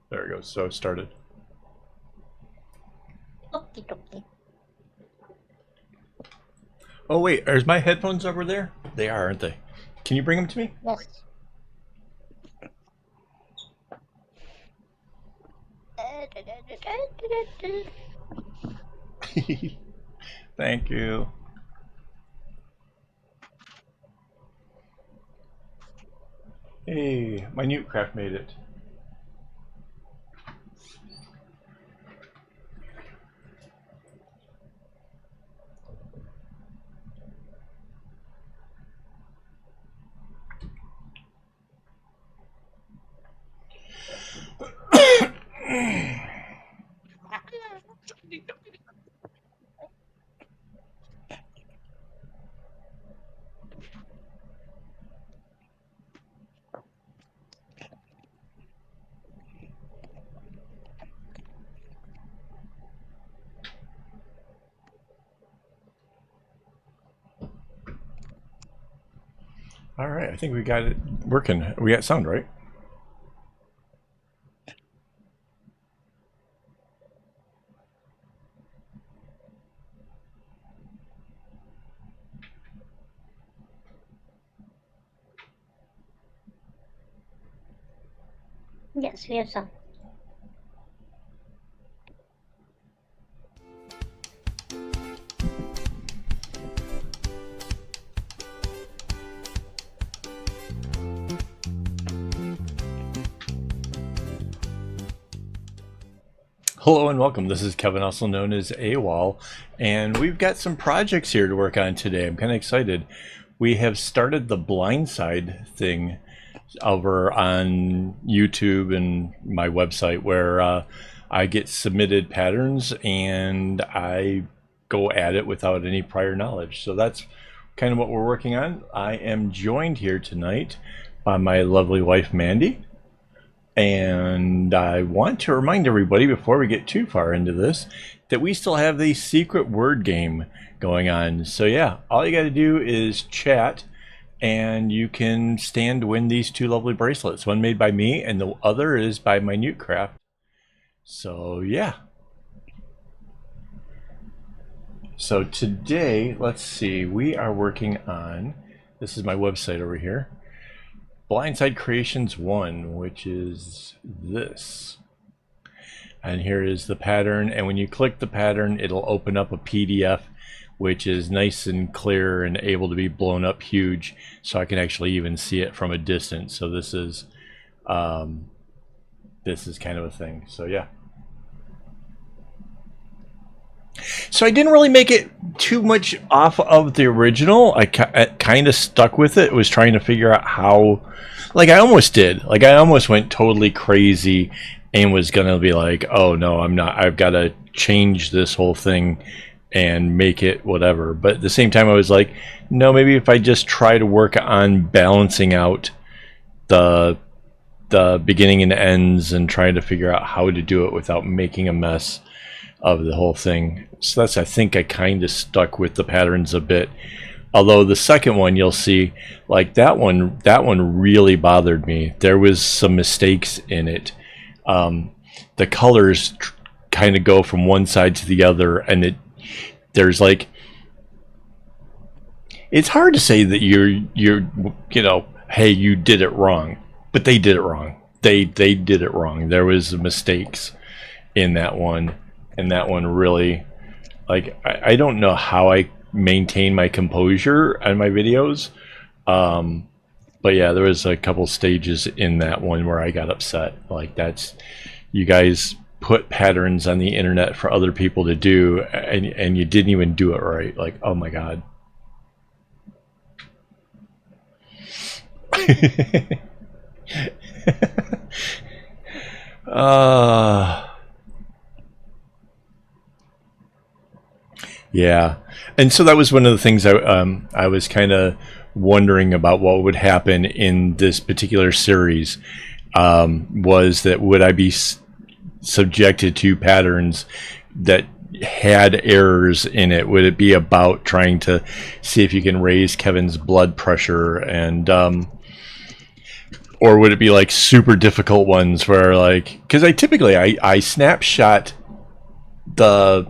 There it goes. So it started. Okie Oh wait, are my headphones over there? They are, aren't they? Can you bring them to me? Yes. Thank you. Hey, my new craft made it. All right, I think we got it working. We got sound, right? Yes, we have some. Hello and welcome. This is Kevin, also known as AWOL, and we've got some projects here to work on today. I'm kind of excited. We have started the blindside thing over on YouTube and my website where I get submitted patterns and I go at it without any prior knowledge. So that's kind of what we're working on. I am joined here tonight by my lovely wife, Mandy. And I want to remind everybody before we get too far into this that we still have the secret word game going on. So yeah, all you got to do is chat and you can stand to win these two lovely bracelets. One made by me and the other is by Minute Craft. So yeah. So today, let's see, we are working on, this is my website over here, Blindside Creations 1, which is this. And here is the pattern, and when you click the pattern, it'll open up a PDF which is nice and clear and able to be blown up huge, so I can actually even see it from a distance. So this is kind of a thing. So yeah. So I didn't really make it too much off of the original. I kind of stuck with it. Was trying to figure out how, like I almost did. Like I almost went totally crazy and was gonna be like, oh no, I'm not. I've got to change this whole thing and make it whatever. But at the same time, I was like, no, maybe if I just try to work on balancing out the beginning and ends and trying to figure out how to do it without making a mess of the whole thing. So that's, I think I kind of stuck with the patterns a bit. Although the second one, you'll see, like that one really bothered me. There was some mistakes in it. The colors kind of go from one side to the other, and there's like, it's hard to say that you're you know, hey, you did it wrong, but they did it wrong. They did it wrong. There was mistakes in that one. And that one really, like, I don't know how I maintain my composure on my videos. But yeah, there was a couple stages in that one where I got upset. Like, that's, you guys put patterns on the internet for other people to do, and you didn't even do it right. Like, oh my God. Yeah, and so that was one of the things I was kind of wondering about what would happen in this particular series. Was that would I be subjected to patterns that had errors in it? Would it be about trying to see if you can raise Kevin's blood pressure? And Or would it be like super difficult ones where like, because I snapshot the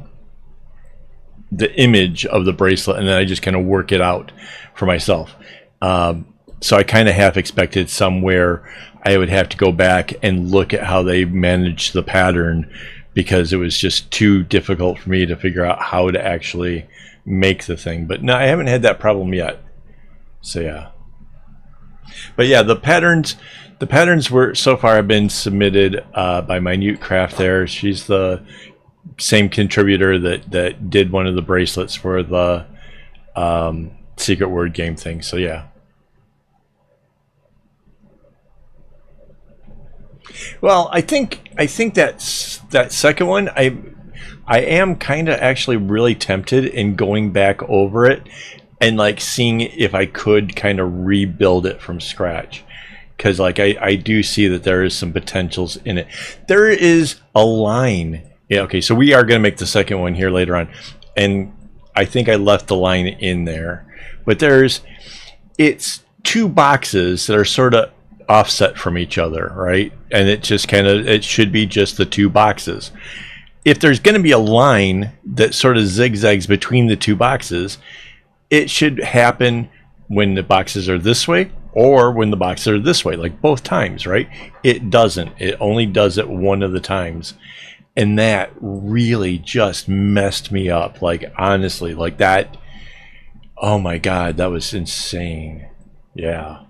image of the bracelet and then I just kind of work it out for myself. So I kind of half expected somewhere I would have to go back and look at how they managed the pattern, because it was just too difficult for me to figure out how to actually make the thing. But no, I haven't had that problem yet. So yeah. But yeah, the patterns were so far have been submitted by Minute Craft there. She's the same contributor that did one of the bracelets for the secret word game thing. So yeah. Well, I think that second one, I am kind of actually really tempted in going back over it and like seeing if I could kind of rebuild it from scratch, because like I do see that there is some potentials in it. There is a line. Yeah, okay, so we are going to make the second one here later on, and I think I left the line in there, but it's two boxes that are sort of offset from each other, right? And it just it should be just the two boxes. If there's going to be a line that sort of zigzags between the two boxes, it should happen when the boxes are this way or when the boxes are this way, like both times, right? It doesn't. It only does it one of the times. And that really just messed me up. Like, honestly, like that. Oh my God, that was insane. Yeah.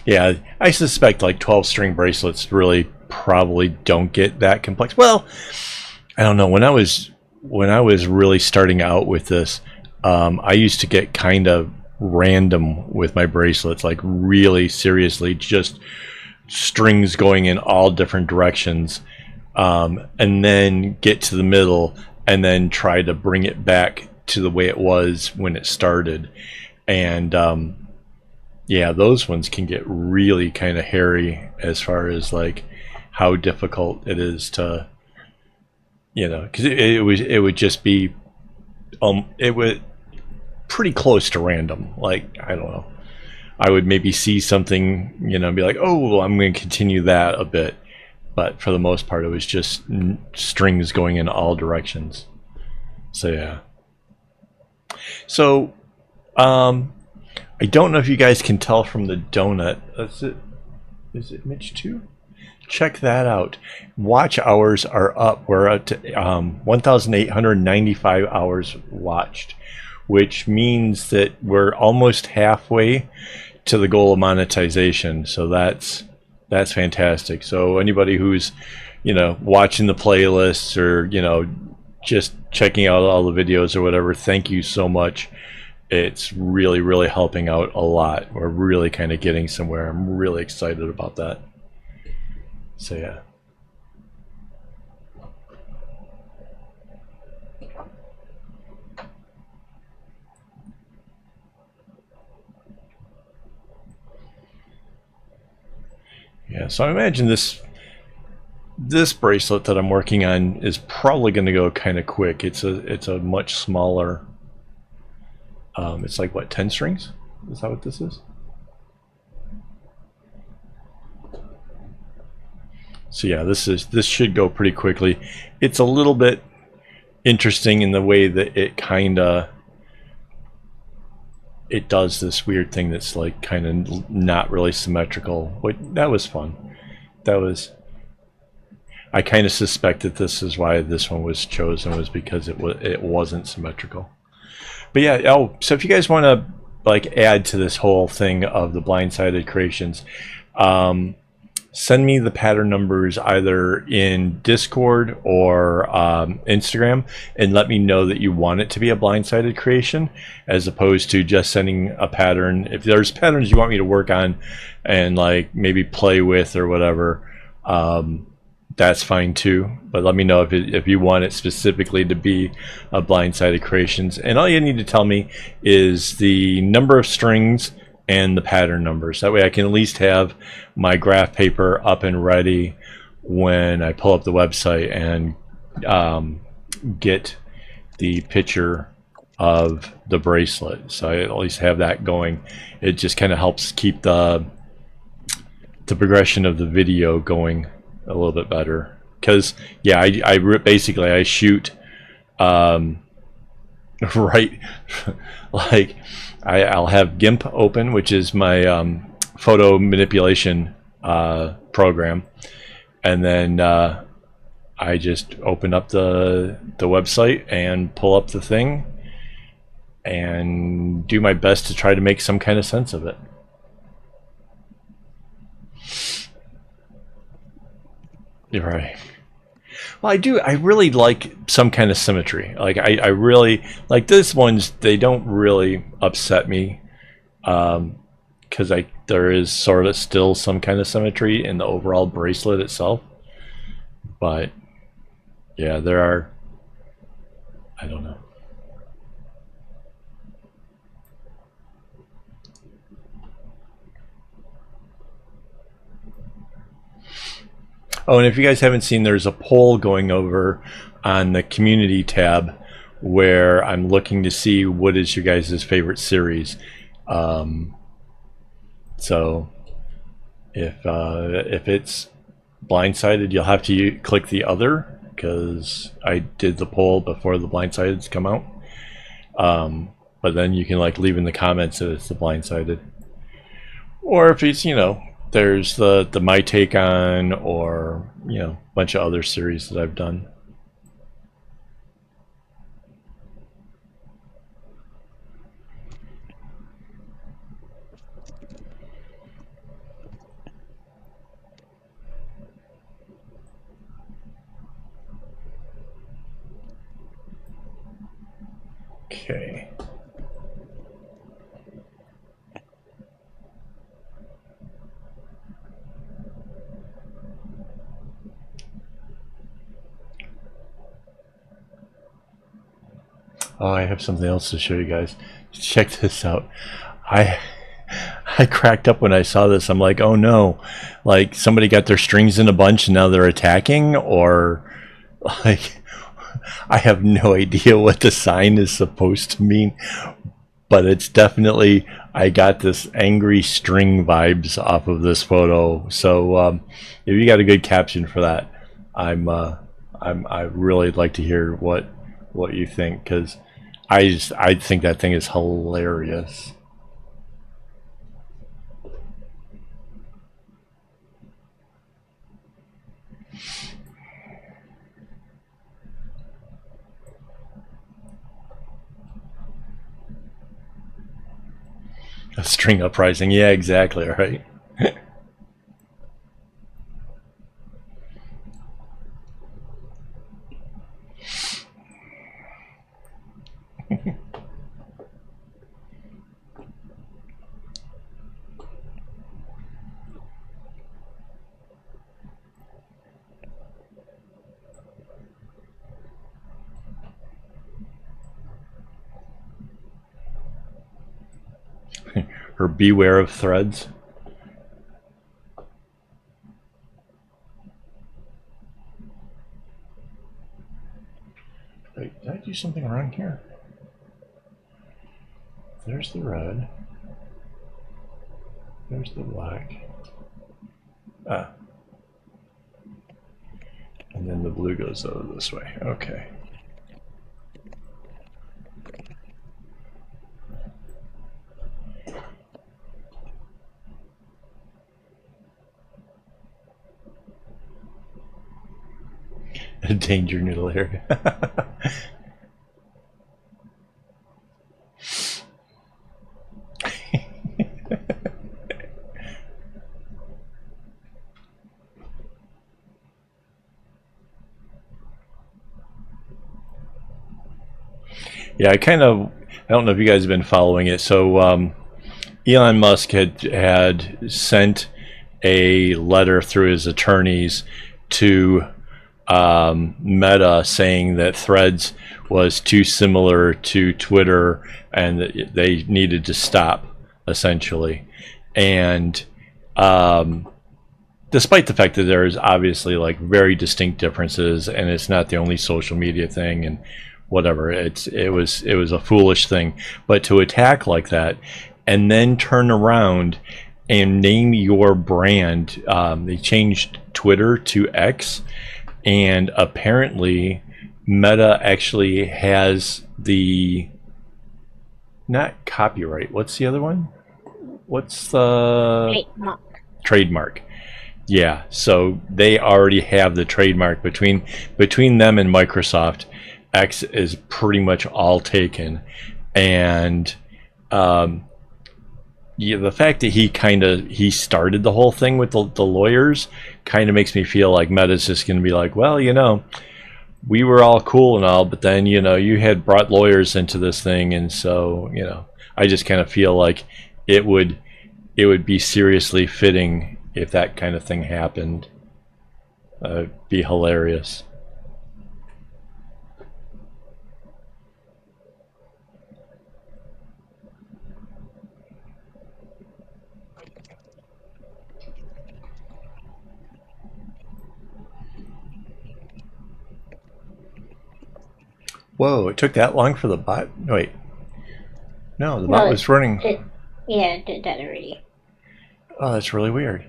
Yeah, I suspect like 12 string bracelets really probably don't get that complex. Well, I don't know. When I was really starting out with this, I used to get kind of random with my bracelets, like really seriously, just strings going in all different directions, and then get to the middle and then try to bring it back to the way it was when it started. And yeah, those ones can get really kind of hairy as far as like how difficult it is to, you know, because it would just be it would pretty close to random. Like, I don't know, I would maybe see something, you know, and be like, oh, well, I'm going to continue that a bit, but for the most part it was just strings going in all directions. So yeah. So I don't know if you guys can tell from the donut. That's it. Is it Mitch too? Check that out. Watch hours are up. We're up to 1,895 hours watched, which means that we're almost halfway to the goal of monetization. So that's fantastic. So anybody who's, you know, watching the playlists or, you know, just checking out all the videos or whatever, thank you so much. It's really, really helping out a lot. We're really kind of getting somewhere. I'm really excited about that. So yeah. Yeah, so I imagine this bracelet that I'm working on is probably going to go kind of quick. It's a much smaller. It's like what, 10 strings? Is that what this is? So yeah, this should go pretty quickly. It's a little bit interesting in the way that it does this weird thing that's like kind of not really symmetrical. That was fun. I kind of suspect that this is why this one was chosen, was because it wasn't symmetrical. But yeah, so if you guys want to like add to this whole thing of the blindsided creations, send me the pattern numbers either in Discord or Instagram, and let me know that you want it to be a blindsided creation, as opposed to just sending a pattern. If there's patterns you want me to work on and like maybe play with or whatever, that's fine too. But let me know if you want it specifically to be a blindsided creations. And all you need to tell me is the number of strings and the pattern numbers. That way I can at least have my graph paper up and ready when I pull up the website and get the picture of the bracelet, so I at least have that going. It just kind of helps keep the progression of the video going a little bit better, because yeah, basically I shoot right like I'll have GIMP open, which is my photo manipulation program, and then I just open up the website and pull up the thing and do my best to try to make some kind of sense of it. You're right. Well, I really like some kind of symmetry. Like I really like this ones. They don't really upset me, because there is sort of still some kind of symmetry in the overall bracelet itself. But yeah, there are, I don't know. Oh, and if you guys haven't seen, there's a poll going over on the community tab where I'm looking to see what is your guys' favorite series. So if it's Blindsided, you'll have to click the other, because I did the poll before the Blindsideds come out. But then you can like leave in the comments that it's the Blindsided, or if it's, there's the My Take On, or a bunch of other series that I've done. Okay. Oh, I have something else to show you guys. Check this out. I cracked up when I saw this. I'm like, oh no, like somebody got their strings in a bunch and now they're attacking, or like I have no idea what the sign is supposed to mean, but it's definitely, I got this angry string vibes off of this photo. So if you got a good caption for that, I really like to hear what you think, because I think that thing is hilarious. A string uprising, yeah, exactly, right? Or beware of threads. Wait, did I do something wrong here? There's the red. There's the black. Ah. And then the blue goes over this way. Okay. A danger noodle area. Yeah, I don't know if you guys have been following it. So Elon Musk had sent a letter through his attorneys to Meta, saying that Threads was too similar to Twitter and that they needed to stop, essentially. And despite the fact that there is obviously like very distinct differences, and it's not the only social media thing and whatever. It was a foolish thing. But to attack like that and then turn around and name your brand, they changed Twitter to X, and apparently Meta actually has the, not copyright, what's the other one? What's the trademark? Yeah, so they already have the trademark between them and Microsoft. X is pretty much all taken, and yeah, the fact that he started the whole thing with the lawyers kind of makes me feel like Meta's just going to be like, well, you know, we were all cool and all, but then, you know, you had brought lawyers into this thing, and so, you know, I just kind of feel like it would be seriously fitting if that kind of thing happened. Be hilarious. Whoa, it took that long for the bot? Wait. No, the bot was running. Yeah, it did that already. Oh, that's really weird.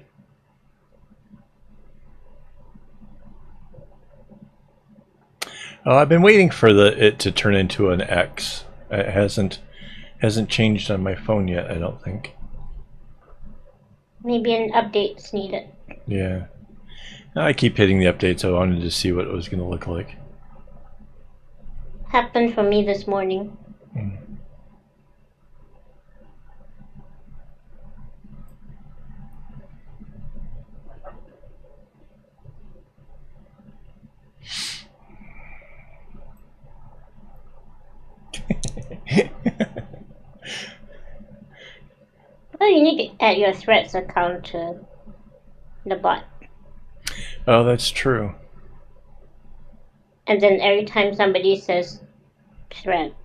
Oh, I've been waiting for it to turn into an X. It hasn't changed on my phone yet, I don't think. Maybe an update's needed. Yeah. I keep hitting the updates. I wanted to see what it was going to look like. Happened for me this morning. Well, you need to add your Threads account to the bot. Oh, that's true. And then every time somebody says thread,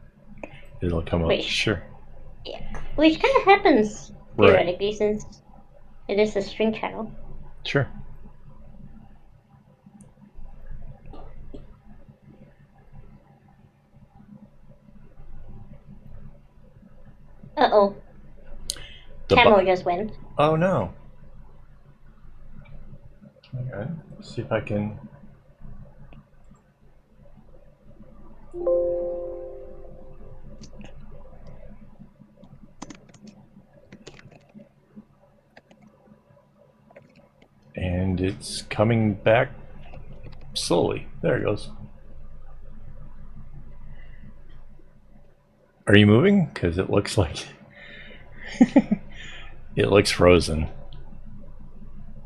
it'll come up. Sure. Yeah. Which kind of happens periodically, since it is a string channel. Sure. Uh-oh. Camel just went. Oh, no. Hang on. Let's see if I can... And it's coming back slowly. There it goes. Are you moving? Because it looks like... it looks frozen.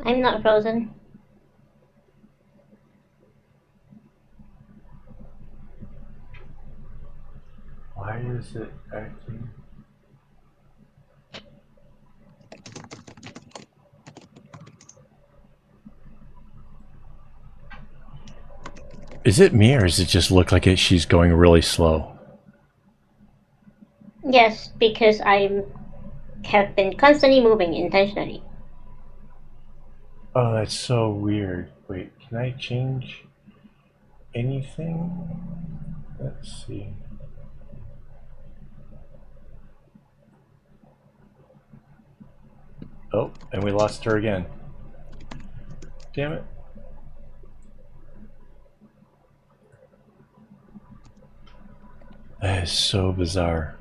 I'm not frozen. Why is it acting? Is it me, or does it just look like she's going really slow? Yes, because I have been constantly moving intentionally. Oh, that's so weird. Wait, can I change anything? Let's see. Oh, and we lost her again. Damn it. That is so bizarre.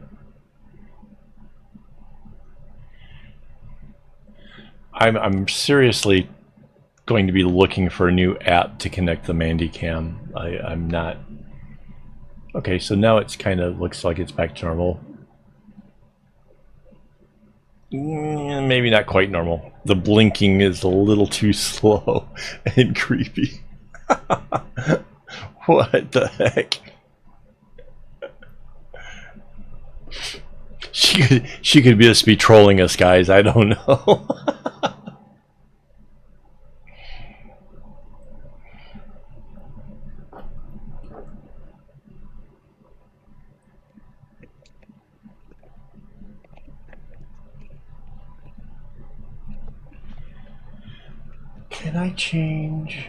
I'm seriously going to be looking for a new app to connect the Mandycam. I'm not. Okay, so now it's kind of looks like it's back to normal. Maybe not quite normal. The blinking is a little too slow and creepy. What the heck? She could just be trolling us, guys. I don't know. Can I change?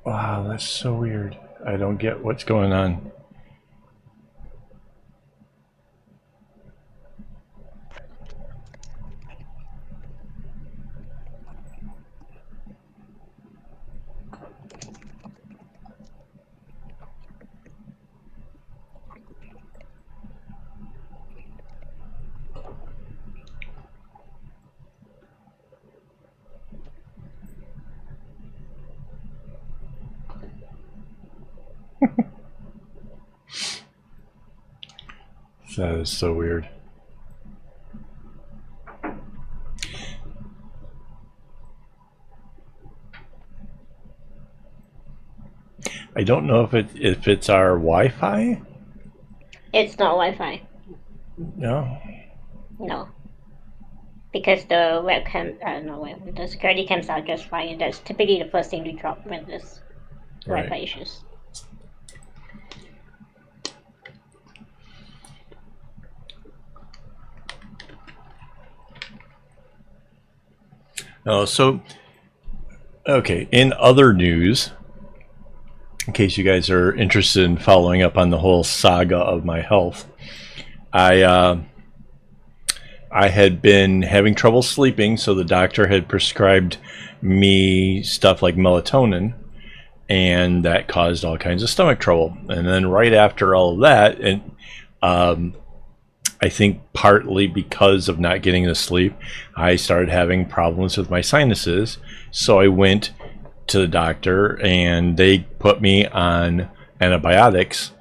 Wow, that's so weird. I don't get what's going on. That is so weird. I don't know if it's our Wi-Fi. It's not Wi-Fi. No. No. Because the webcam, no webcam, the security cams are just fine, and that's typically the first thing to drop when there's Wi-Fi Right. issues. Oh, so okay. In other news, in case you guys are interested in following up on the whole saga of my health, I I had been having trouble sleeping, so the doctor had prescribed me stuff like melatonin, and that caused all kinds of stomach trouble. And then right after all of that, and um, I think partly because of not getting the sleep, I started having problems with my sinuses. So I went to the doctor, and they put me on antibiotics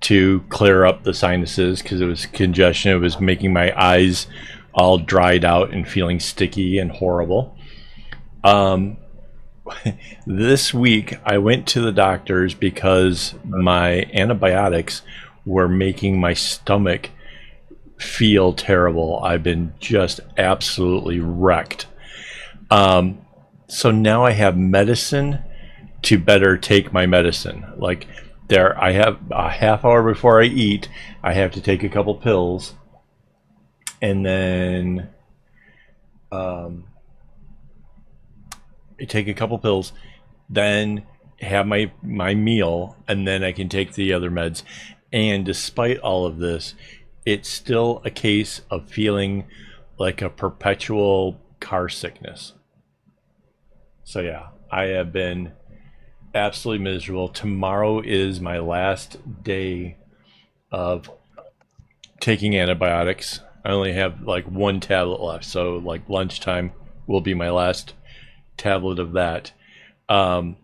to clear up the sinuses because it was congestion. It was making my eyes all dried out and feeling sticky and horrible. Um, this week, I went to the doctors because my antibiotics were making my stomach feel terrible. I've been just absolutely wrecked. Um, so now I have medicine to better take my medicine. Like there, I have a half hour before I eat, I have to take a couple pills, and then um, I take a couple pills, then have my meal, and then I can take the other meds. And despite all of this, it's still a case of feeling like a perpetual car sickness. So yeah, I have been absolutely miserable. Tomorrow is my last day of taking antibiotics. I only have like one tablet left, so like lunchtime will be my last tablet of that. Um,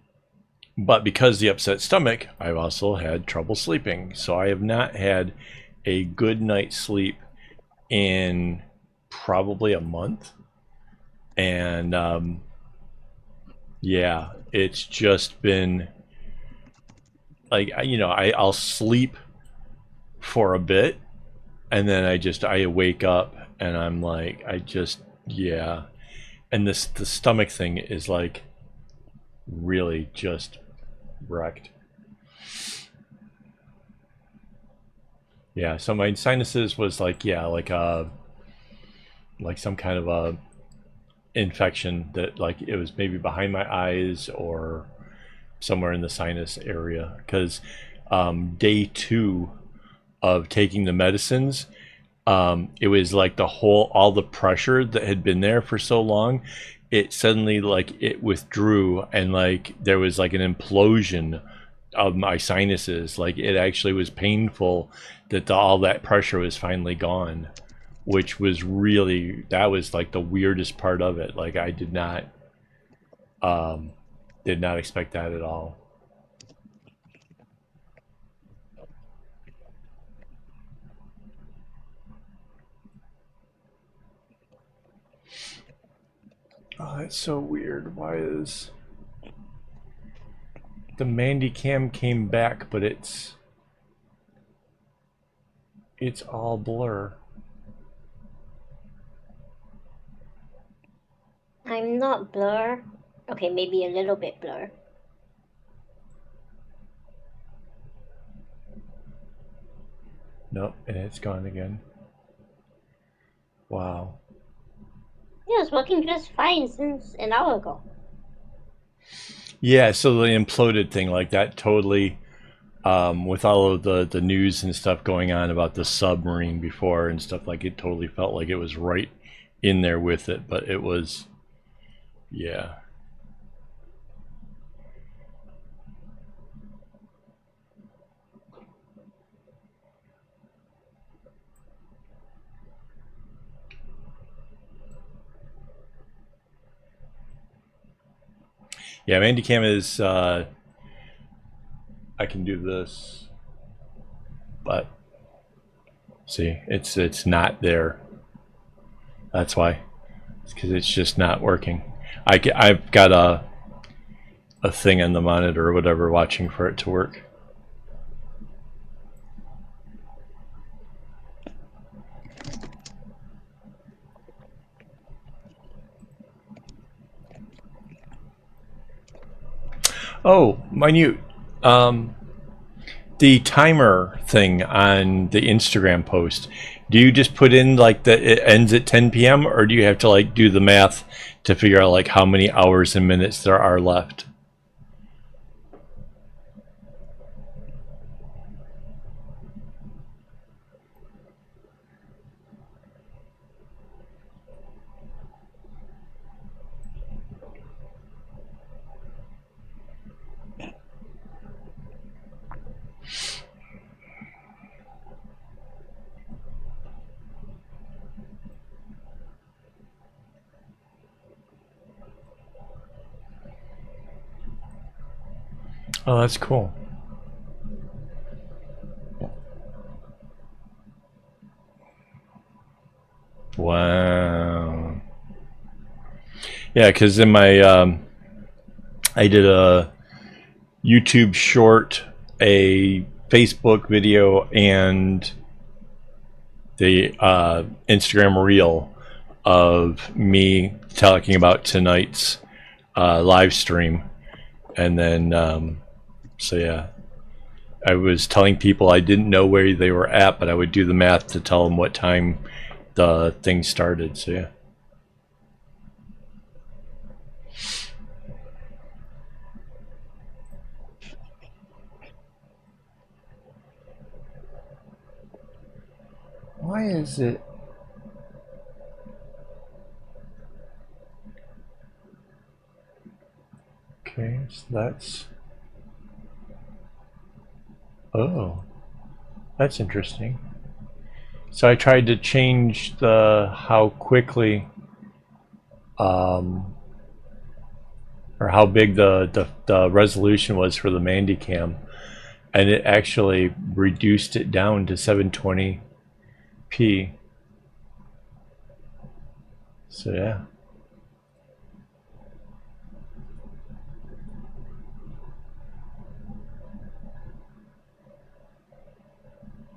but because the upset stomach, I've also had trouble sleeping. So I have not had a good night's sleep in probably a month. And yeah, it's just been like, I'll sleep for a bit, and then I wake up and I'm like, yeah. And the stomach thing is like really just wrecked. Yeah, so my sinuses was like, yeah, like some kind of a infection that like it was maybe behind my eyes or somewhere in the sinus area because day two of taking the medicines, it was like all the pressure that had been there for so long, it suddenly like it withdrew, and like there was like an implosion of my sinuses. Like it actually was painful that all that pressure was finally gone, which was really, that was like the weirdest part of it. Like I um, did not expect that at all. Oh, that's so weird. Why is the Mandy cam came back, but it's all blur. I'm not blur. Okay, maybe a little bit blur. Nope, and it's gone again. Wow. Yeah, it's working just fine since an hour ago. Yeah, so the imploded thing like that totally, with all of the news and stuff going on about the submarine before and stuff, like it totally felt like it was right in there with it, but it was, yeah. Yeah, Mandycam is, I can do this, but see, it's not there. That's why. It's because it's just not working. I've got a thing on the monitor or whatever watching for it to work. Oh, minute. The timer thing on the Instagram post. Do you just put in like that it ends at 10 p.m. or do you have to like do the math to figure out like how many hours and minutes there are left? Oh, that's cool. Wow. Yeah, because in my I did a YouTube short, a Facebook video, and the Instagram reel of me talking about tonight's live stream, and then so yeah, I was telling people I didn't know where they were at, but I would do the math to tell them what time the thing started. So yeah. Why is it? Okay, so that's. Oh, that's interesting. So I tried to change the how quickly, um, or how big the resolution was for the Mandycam, and it actually reduced it down to 720p. So yeah.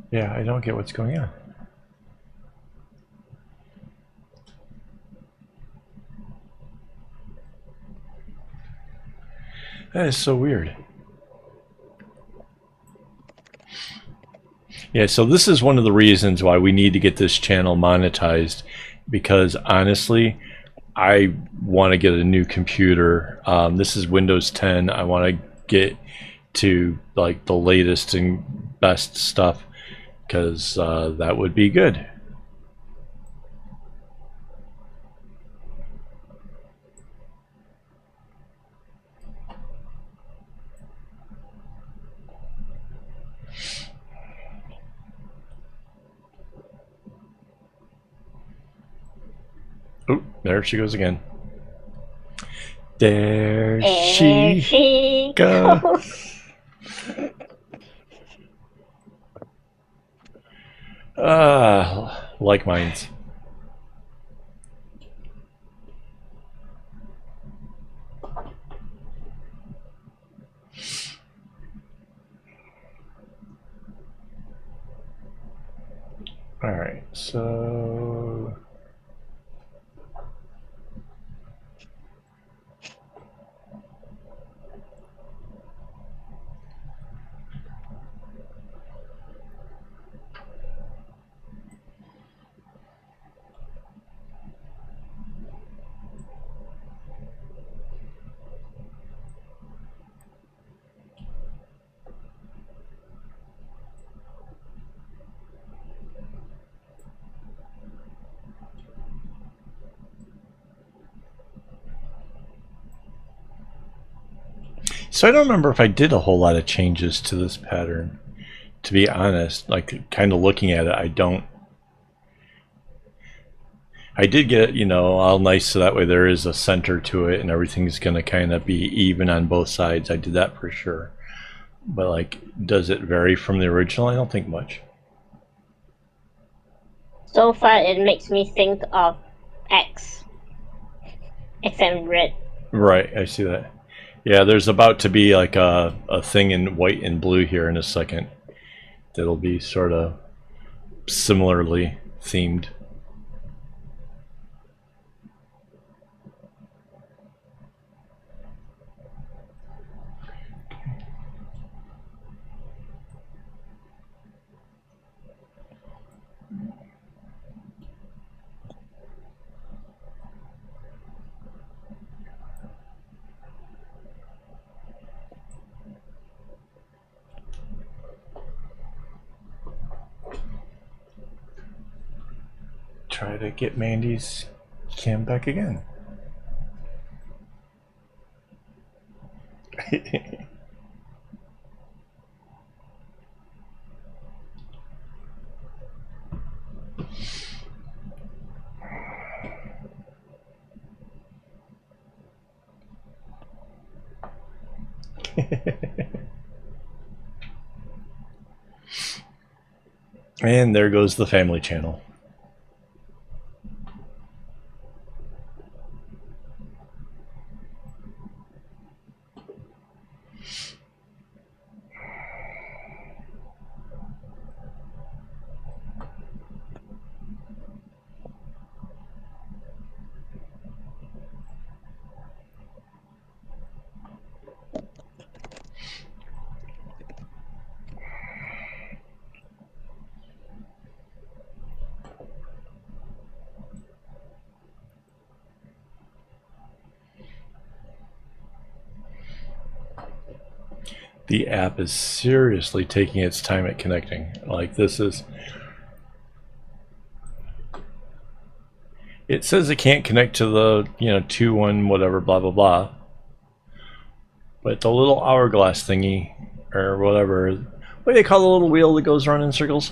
Yeah, I don't get what's going on. That is so weird. Yeah, so this is one of the reasons why we need to get this channel monetized, because honestly, I want to get a new computer. This is Windows 10. I want to get to like the latest and best stuff, because that would be good. Oh, there she goes again. There she goes. Like mines. All right, so So I don't remember if I did a whole lot of changes to this pattern. To be honest, like kind of looking at it, I don't. I did get, you know, all nice so that way there is a center to it and everything's going to kind of be even on both sides. I did that for sure. But like, does it vary from the original? I don't think much. So far, it makes me think of X. X and red. Right, I see that. Yeah, there's about to be like a thing in white and blue here in a second. That'll be sort of similarly themed. Try to get Mandy's cam back again. And there goes the family channel. The app is seriously taking its time at connecting. Like this is, it says it can't connect to the, you know, 2-1 whatever blah blah blah. But the little hourglass thingy or whatever, what do they call the little wheel that goes around in circles?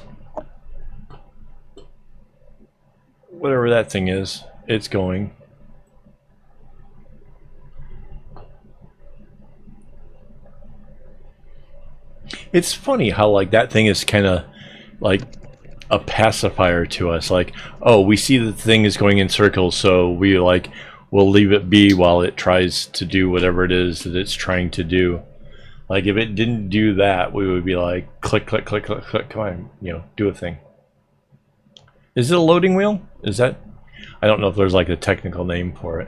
Whatever that thing is, it's going. It's funny how like that thing is kind of like a pacifier to us. Like, oh, we see the thing is going in circles, so we like we'll leave it be while it tries to do whatever it is that it's trying to do. Like if it didn't do that, we would be like click click click click click, come on, you know, do a thing. Is it a loading wheel? Is that, I don't know if there's like a technical name for it.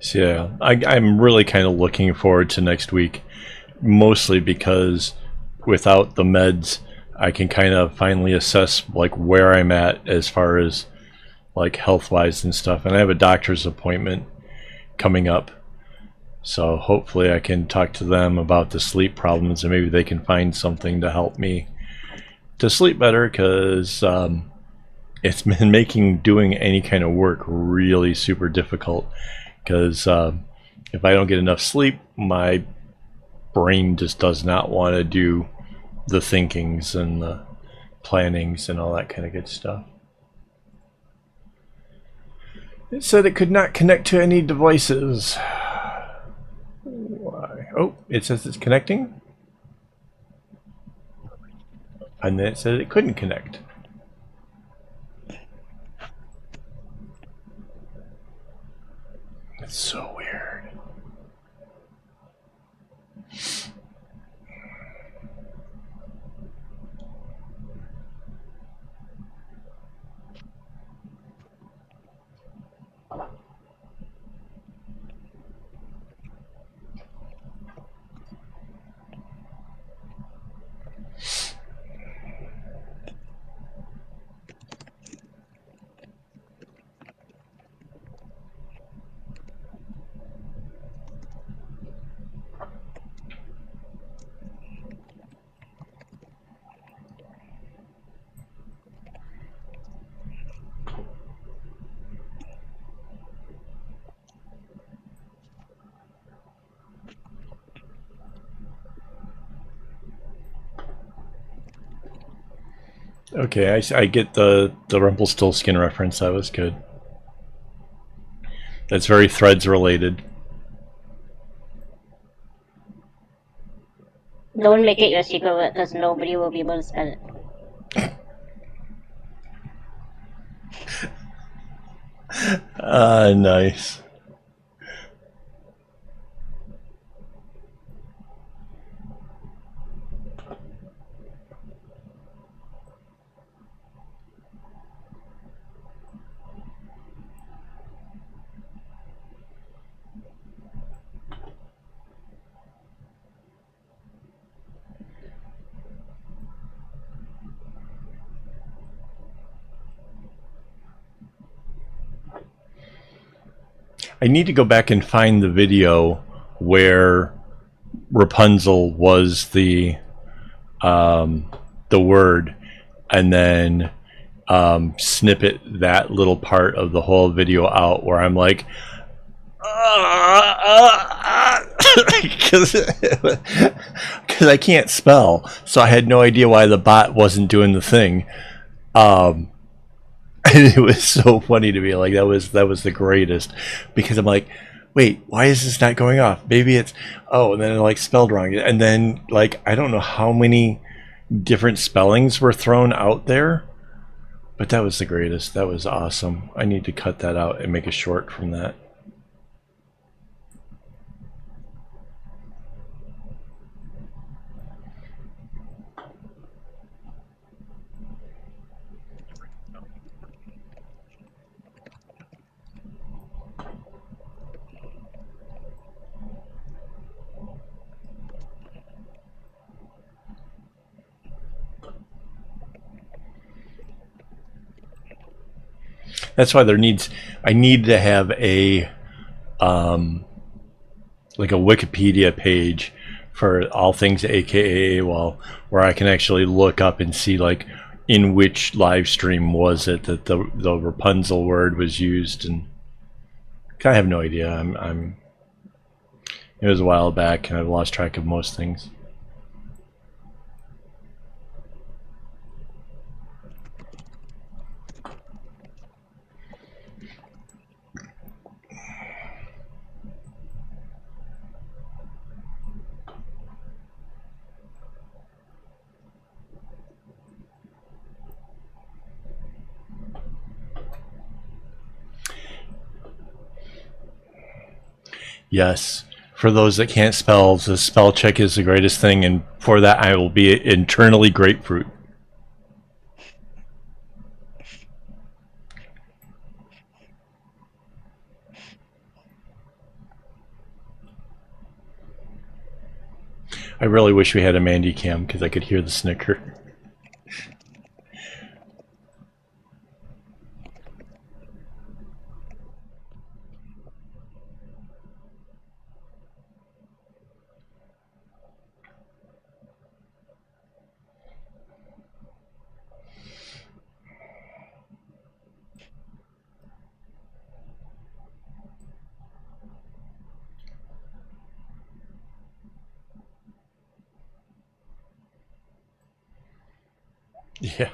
So yeah, I'm really kind of looking forward to next week, mostly because without the meds, I can kind of finally assess like where I'm at as far as like health-wise and stuff. And I have a doctor's appointment coming up, so hopefully I can talk to them about the sleep problems and maybe they can find something to help me to sleep better, because it's been making doing any kind of work really super difficult. Because if I don't get enough sleep, my brain just does not want to do the thinkings and the plannings and all that kind of good stuff. It said it could not connect to any devices. Why? Oh, it says it's connecting. And then it said it couldn't connect. It's so weird. Okay, I get the Rumpelstiltskin reference. That was good. That's very Threads related. Don't make it your secret word because nobody will be able to spell it. Nice. I need to go back and find the video where Rapunzel was the word, and then snippet that little part of the whole video out where I'm like, because I can't spell, so I had no idea why the bot wasn't doing the thing. And it was so funny to me. Like that was the greatest, because I'm like, wait, why is this not going off? Maybe it's and then it like spelled wrong, and then like I don't know how many different spellings were thrown out there, but that was the greatest. That was awesome. I need to cut that out and make a short from that. That's why I need to have a like a Wikipedia page for all things AKAAWOL, where I can actually look up and see like in which live stream was it that the Rapunzel word was used, and I have no idea. It was a while back and I've lost track of most things. Yes. For those that can't spell, the spell check is the greatest thing, and for that I will be internally grapefruit. I really wish we had a Mandy cam because I could hear the snicker. Yeah.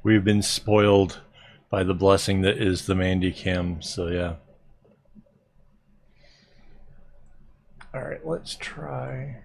We've been spoiled by the blessing that is the Mandy cam, so yeah. Alright, let's try.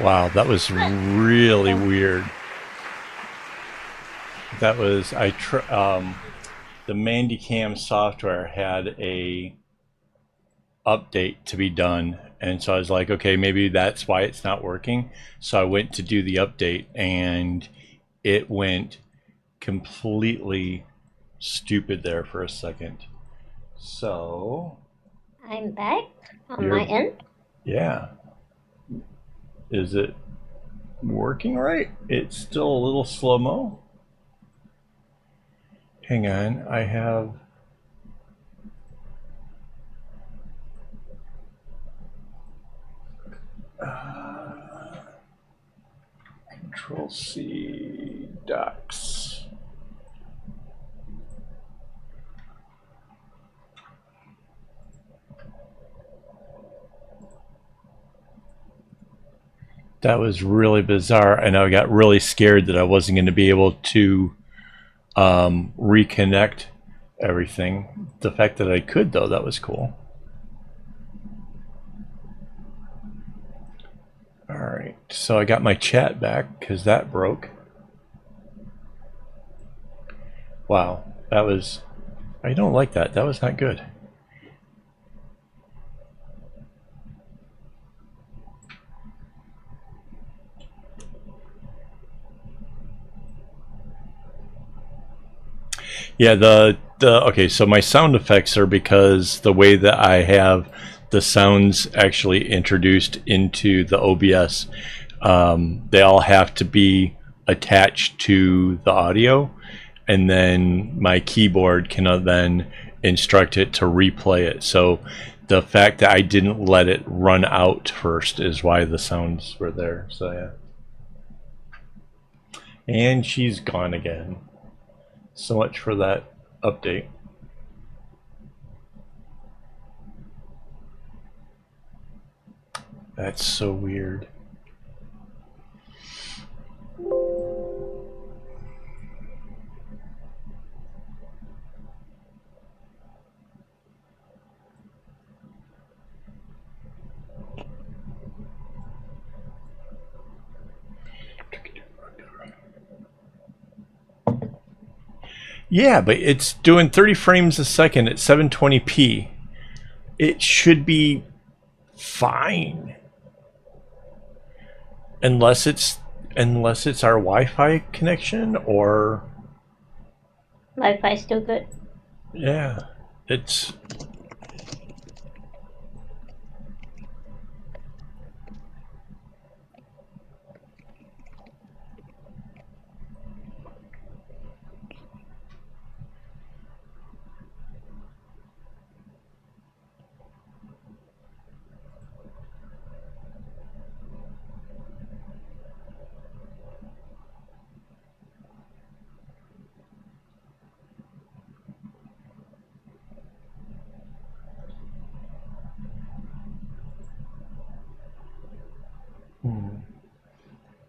Wow, that was really weird. That was the Mandycam software had a update to be done, and so I was like, okay, maybe that's why it's not working. So I went to do the update, and it went completely stupid there for a second. So I'm back on my end. Yeah. Is it working right? It's still a little slow-mo. Hang on, I have Control C docs. That was really bizarre, and I got really scared that I wasn't going to be able to reconnect everything. The fact that I could, though, that was cool. All right, so I got my chat back because that broke. Wow, that was... I don't like that. That was not good. Yeah, okay, so my sound effects are because the way that I have the sounds actually introduced into the OBS, they all have to be attached to the audio, and then my keyboard can then instruct it to replay it. So the fact that I didn't let it run out first is why the sounds were there. So yeah. And she's gone again. So much for that update. That's so weird. Yeah, but it's doing 30 frames a second at 720p. It should be fine. Unless it's our Wi-Fi connection, or Wi-Fi still good. yeah, it's...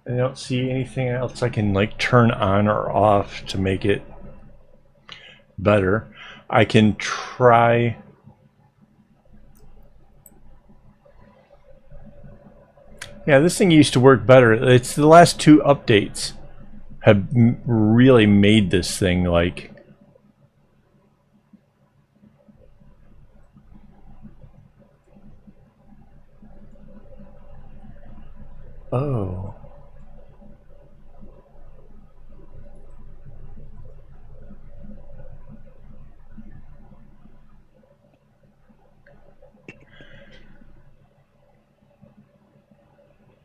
I don't see anything else I can like turn on or off to make it better. I can try... Yeah, this thing used to work better. It's the last two updates have really made this thing like... Oh.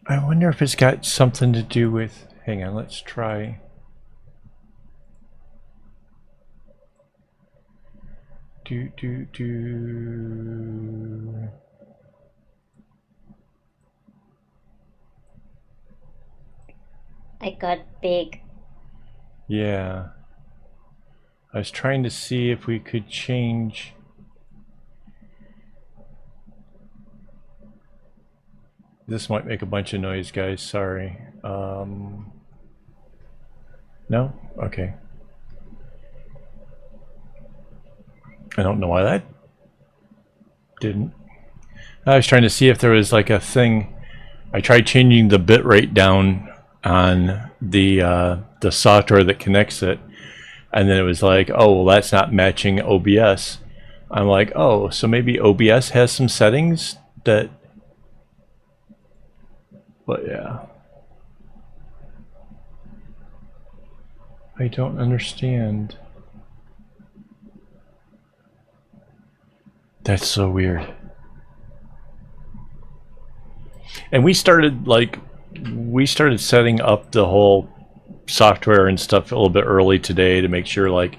I wonder if it's got something to do with... Hang on, let's try... I got big. Yeah. I was trying to see if we could change... This might make a bunch of noise, guys. Sorry. No? Okay. I don't know why that didn't. I was trying to see if there was like a thing I tried changing the bit rate down on the software that connects it, and then it was like, oh, well, that's not matching OBS. I'm like, oh, so maybe OBS has some settings that, but yeah. I don't understand. That's so weird. And we started setting up the whole software and stuff a little bit early today to make sure like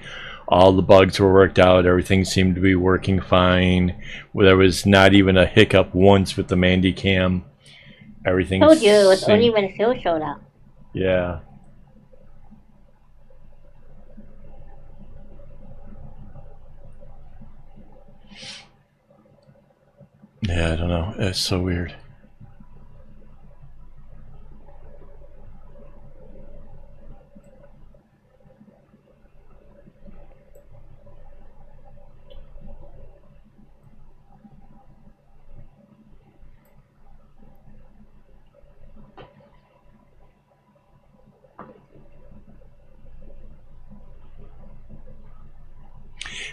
all the bugs were worked out. Everything seemed to be working fine. There was not even a hiccup once with the Mandy Cam. Everything. Told you it was only when Phil showed up. Yeah. Yeah, I don't know. It's so weird.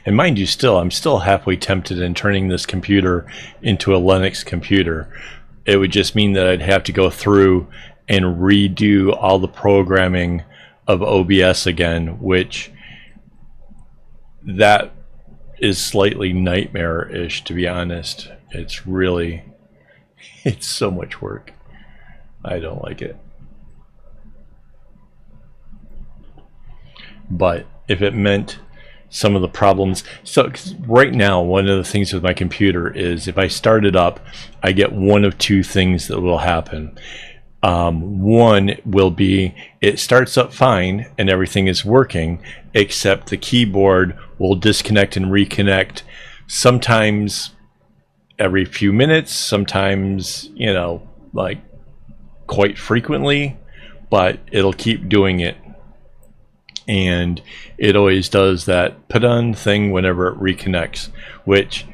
And mind you, I'm still halfway tempted in turning this computer into a Linux computer. It would just mean that I'd have to go through and redo all the programming of OBS again, which that is slightly nightmare-ish, to be honest. It's so much work. I don't like it. But if it meant some of the problems, so right now one of the things with my computer is if I start it up, I get one of two things that will happen. One will be it starts up fine and everything is working, except the keyboard will disconnect and reconnect, sometimes every few minutes, sometimes, you know, like quite frequently, but it'll keep doing it. And it always does that put-on thing whenever it reconnects, which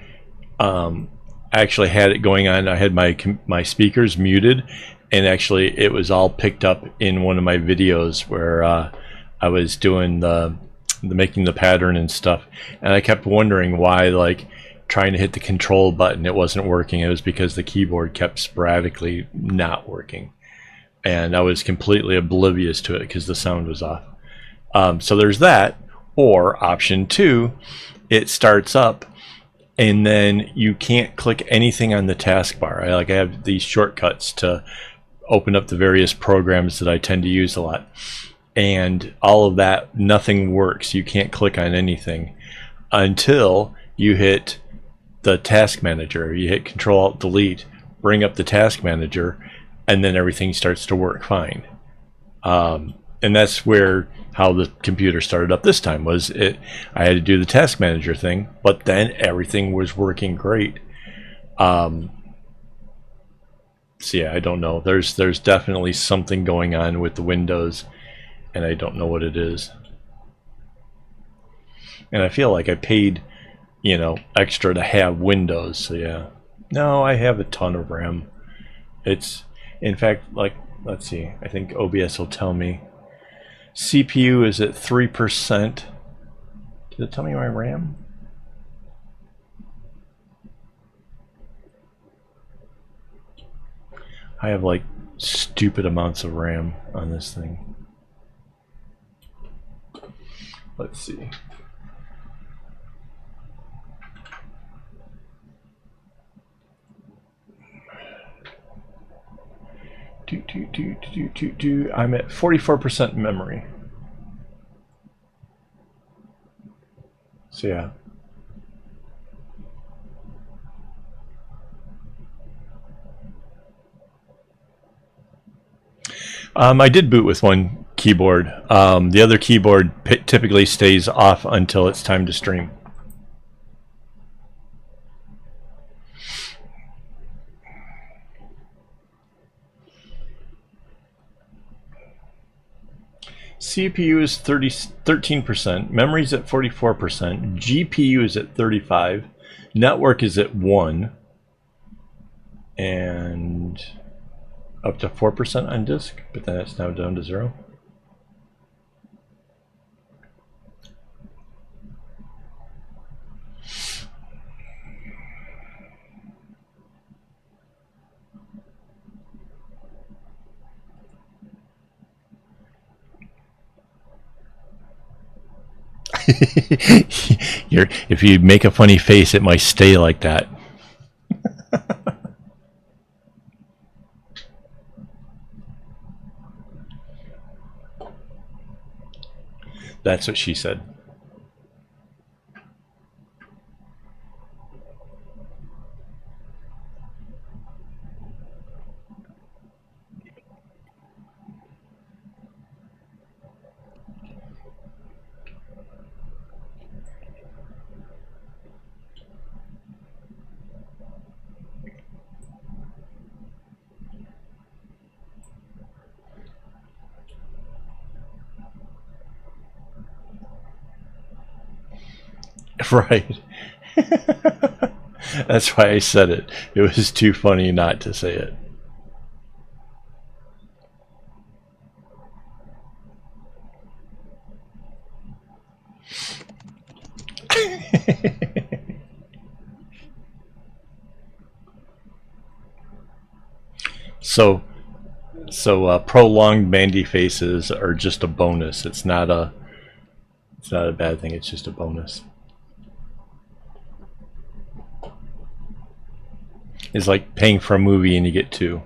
I actually had it going on. I had my speakers muted, and actually it was all picked up in one of my videos where I was doing the making the pattern and stuff, and I kept wondering why, like, trying to hit the control button, it wasn't working. It was because the keyboard kept sporadically not working, and I was completely oblivious to it because the sound was off. So there's that. Or option two, it starts up and then you can't click anything on the taskbar. I have these shortcuts to open up the various programs that I tend to use a lot, and all of that, nothing works. You can't click on anything until you hit the task manager. You hit Control-Alt-Delete, bring up the task manager, and then everything starts to work fine. And that's how the computer started up this time. I had to do the task manager thing, but then everything was working great. So yeah, I don't know. There's definitely something going on with the Windows, and I don't know what it is. And I feel like I paid, you know, extra to have Windows. So yeah, no, I have a ton of RAM. It's, in fact, like, let's see. I think OBS will tell me. CPU is at 3%. Did it tell me my RAM? I have like stupid amounts of RAM on this thing. Let's see. I'm at 44% memory. So yeah. I did boot with one keyboard. The other keyboard typically stays off until it's time to stream. CPU is 13%, memory's at 44%, GPU is at 35%, network is at 1%, and up to 4% on disk, but then it's now down to 0. If you make a funny face, it might stay like that. That's what she said. Right. That's why I said it. It was too funny not to say it. So prolonged Mandy faces are just a bonus. It's not a bad thing. It's just a bonus. It's like paying for a movie and you get 2.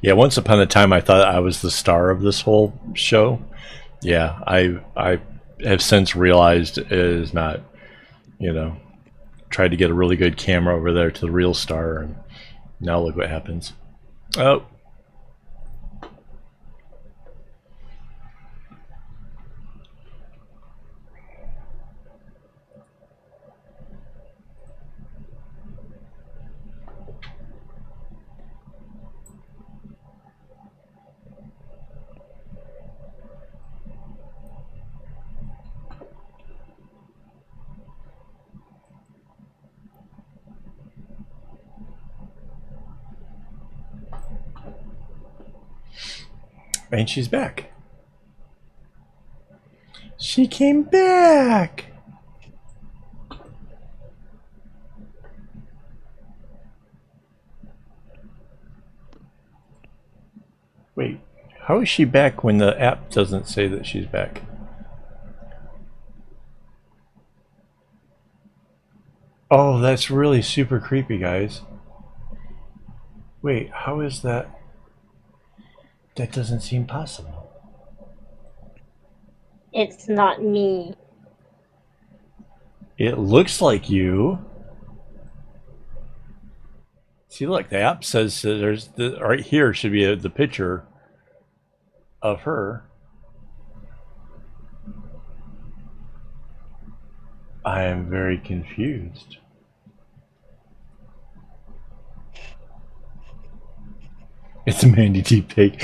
Yeah, once upon a time I thought I was the star of this whole show. Yeah, I have since realized it is not. You know, tried to get a really good camera over there to the real star, and now look what happens. Oh. And she's back. She came back. Wait, how is she back when the app doesn't say that she's back? Oh, that's really super creepy, guys. Wait, how is that? That doesn't seem possible. It's not me. It looks like you. See, look, the app says there's right here should be the picture of her. I am very confused. It's a Mandy T pig.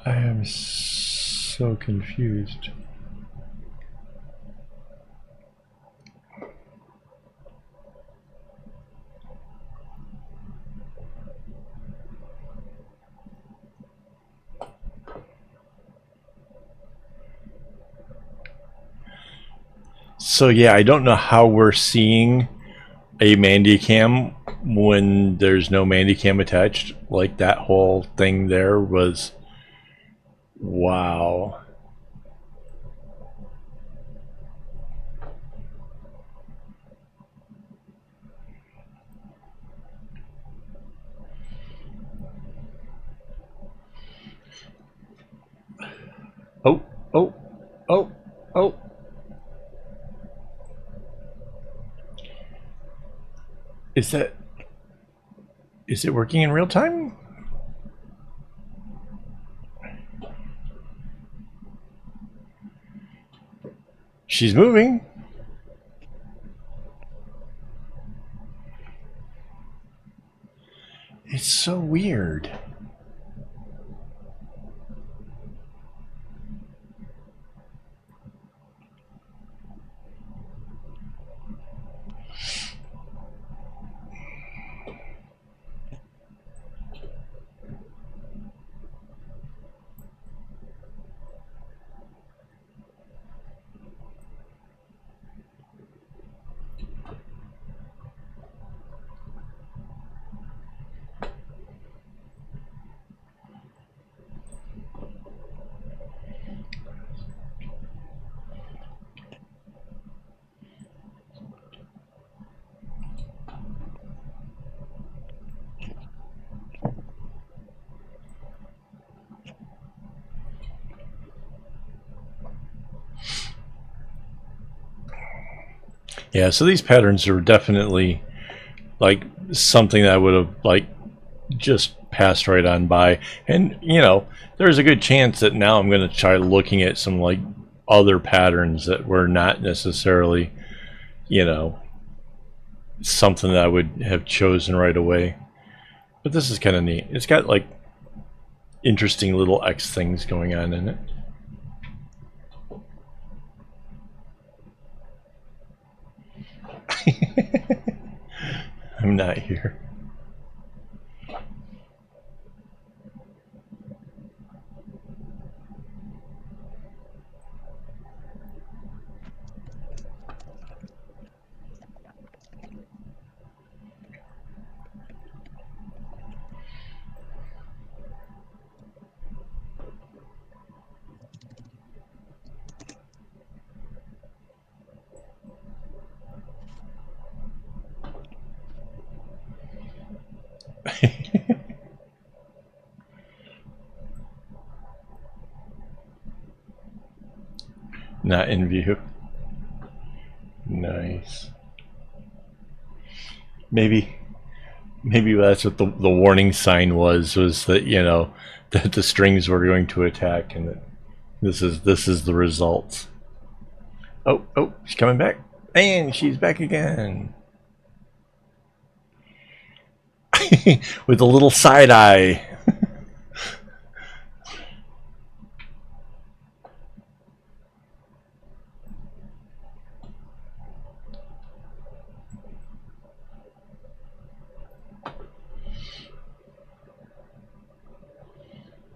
I am so confused. So yeah, I don't know how we're seeing a Mandy cam when there's no Mandy cam attached. Like that whole thing there was, wow. Oh, oh, oh. Is it working in real time? She's moving. It's so weird. Yeah, so these patterns are definitely like something that I would have like just passed right on by. And you know, there's a good chance that now I'm going to try looking at some like other patterns that were not necessarily, you know, something that I would have chosen right away. But this is kind of neat. It's got like interesting little X things going on in it. I'm not here. Not in view. Nice. Maybe that's what the warning sign was that, you know, that the strings were going to attack, and that this is the results. Oh, she's coming back, and she's back again. With a little side eye.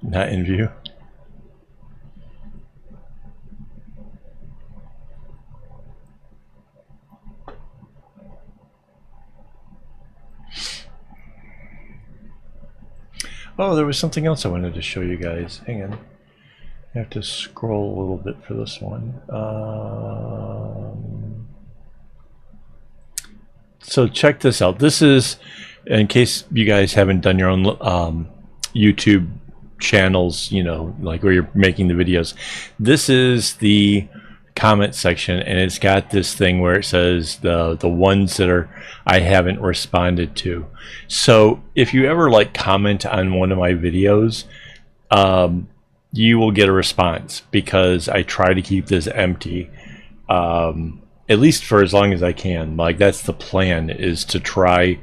Not in view. Oh, there was something else I wanted to show you guys. Hang on. I have to scroll a little bit for this one. So check this out. This is, in case you guys haven't done your own YouTube channels, you know, like where you're making the videos. This is the comment section, and it's got this thing where it says the ones that I haven't responded to. So if you ever like comment on one of my videos, you will get a response, because I try to keep this empty, at least for as long as I can. Like, that's the plan, is to try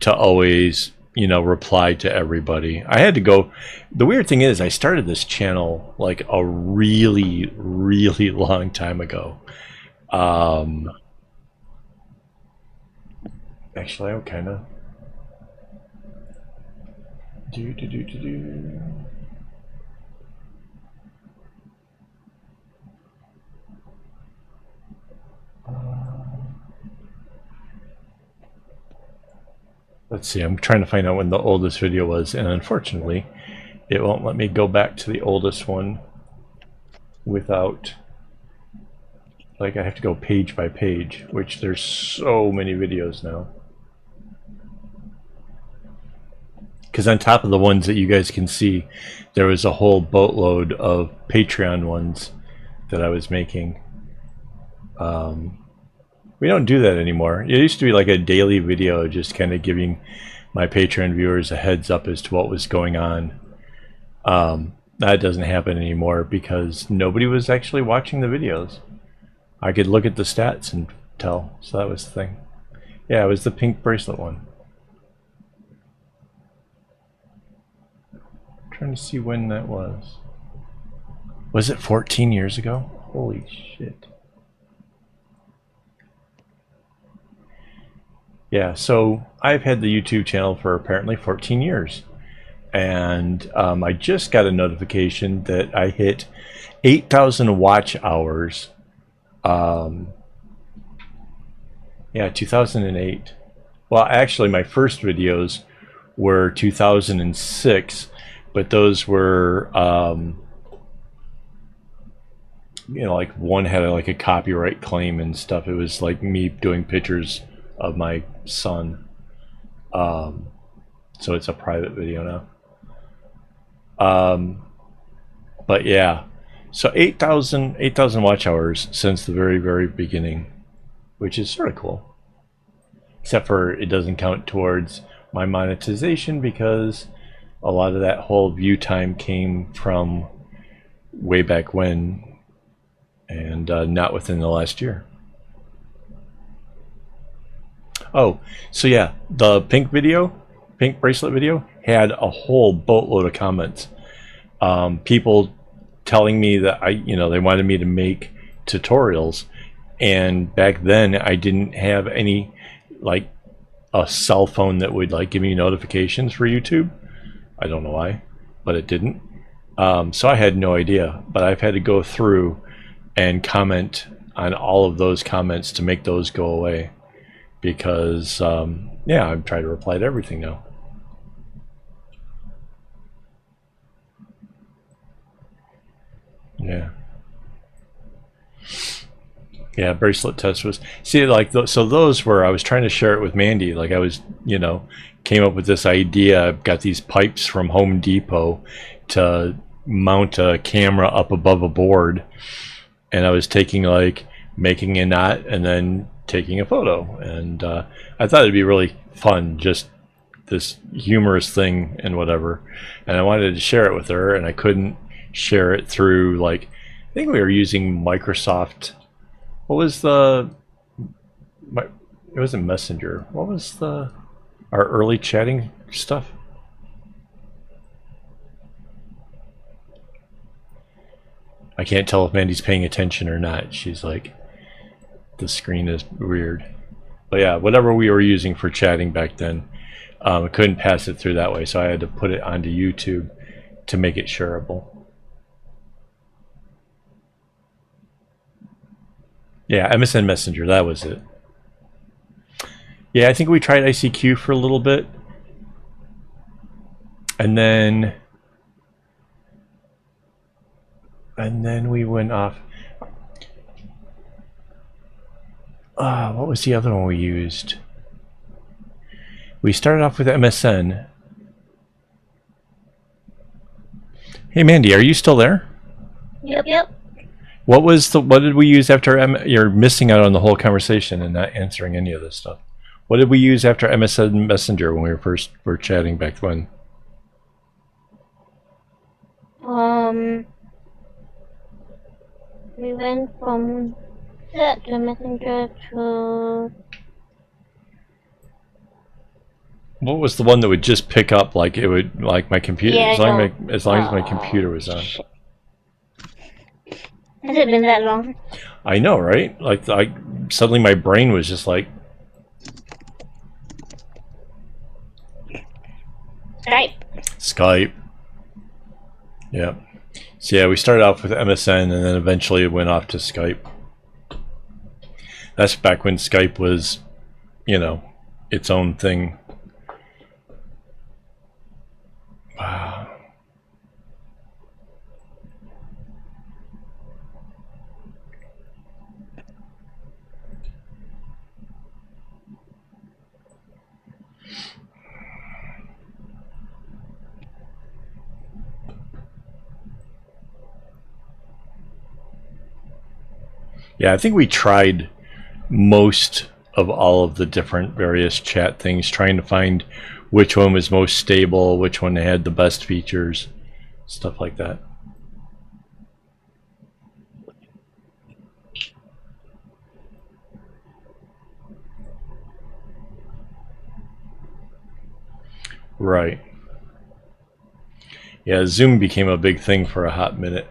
to always, you know, reply to everybody. I had to go. The weird thing is, I started this channel like a really long time ago. Actually, I kind of do. Let's see, I'm trying to find out when the oldest video was, and unfortunately it won't let me go back to the oldest one without, like, I have to go page by page, which there's so many videos now. Because on top of the ones that you guys can see, there was a whole boatload of Patreon ones that I was making. We don't do that anymore. It used to be like a daily video, just kind of giving my Patreon viewers a heads up as to what was going on. That doesn't happen anymore because nobody was actually watching the videos. I could look at the stats and tell, so that was the thing. Yeah, it was the pink bracelet one. I'm trying to see when that was. Was it 14 years ago? Holy shit. Yeah, so I've had the YouTube channel for apparently 14 years. And I just got a notification that I hit 8,000 watch hours. Yeah, 2008. Well, actually, my first videos were 2006, but those were, you know, like one had like a copyright claim and stuff. It was like me doing pictures of my son. So it's a private video now. But yeah, so 8,000 watch hours since the very beginning, which is sort of cool. Except for it doesn't count towards my monetization because a lot of that whole view time came from way back when and not within the last year. Oh, so yeah, the pink bracelet video had a whole boatload of comments. People telling me that they wanted me to make tutorials, and back then I didn't have any, like, a cell phone that would like give me notifications for YouTube. I don't know why, but it didn't. So I had no idea, but I've had to go through and comment on all of those comments to make those go away because yeah, I'm trying to reply to everything now. Yeah, bracelet test was, see, like, so those were, I was trying to share it with Mandy, like I was, came up with this idea. I've got these pipes from Home Depot to mount a camera up above a board, and I was making a knot and then taking a photo, and I thought it'd be really fun, just this humorous thing and whatever, and I wanted to share it with her, and I couldn't share it through, like, I think we were using Microsoft. What was it wasn't Messenger. What was our early chatting stuff? I can't tell if Mandy's paying attention or not. She's like, the screen is weird. But yeah, whatever we were using for chatting back then, I couldn't pass it through that way, so I had to put it onto YouTube to make it shareable. Yeah, MSN Messenger, that was it. Yeah, I think we tried ICQ for a little bit. And then we went off. What was the other one we used? We started off with MSN. Hey Mandy, are you still there? Yep. What did we use after you're missing out on the whole conversation and not answering any of this stuff. What did we use after MSN Messenger when we were chatting back when? We went from that to Messenger to... What was the one that would just pick up, like it would, like my computer, Yeah, as long as my computer was on? Shit. Has it been that long? I know, right? Like, suddenly my brain was just like... Skype. Yeah. So yeah, we started off with MSN and then eventually it went off to Skype. That's back when Skype was, its own thing. Wow. Yeah, I think we tried most of all of the different various chat things, trying to find which one was most stable, which one had the best features, stuff like that. Right. Yeah, Zoom became a big thing for a hot minute.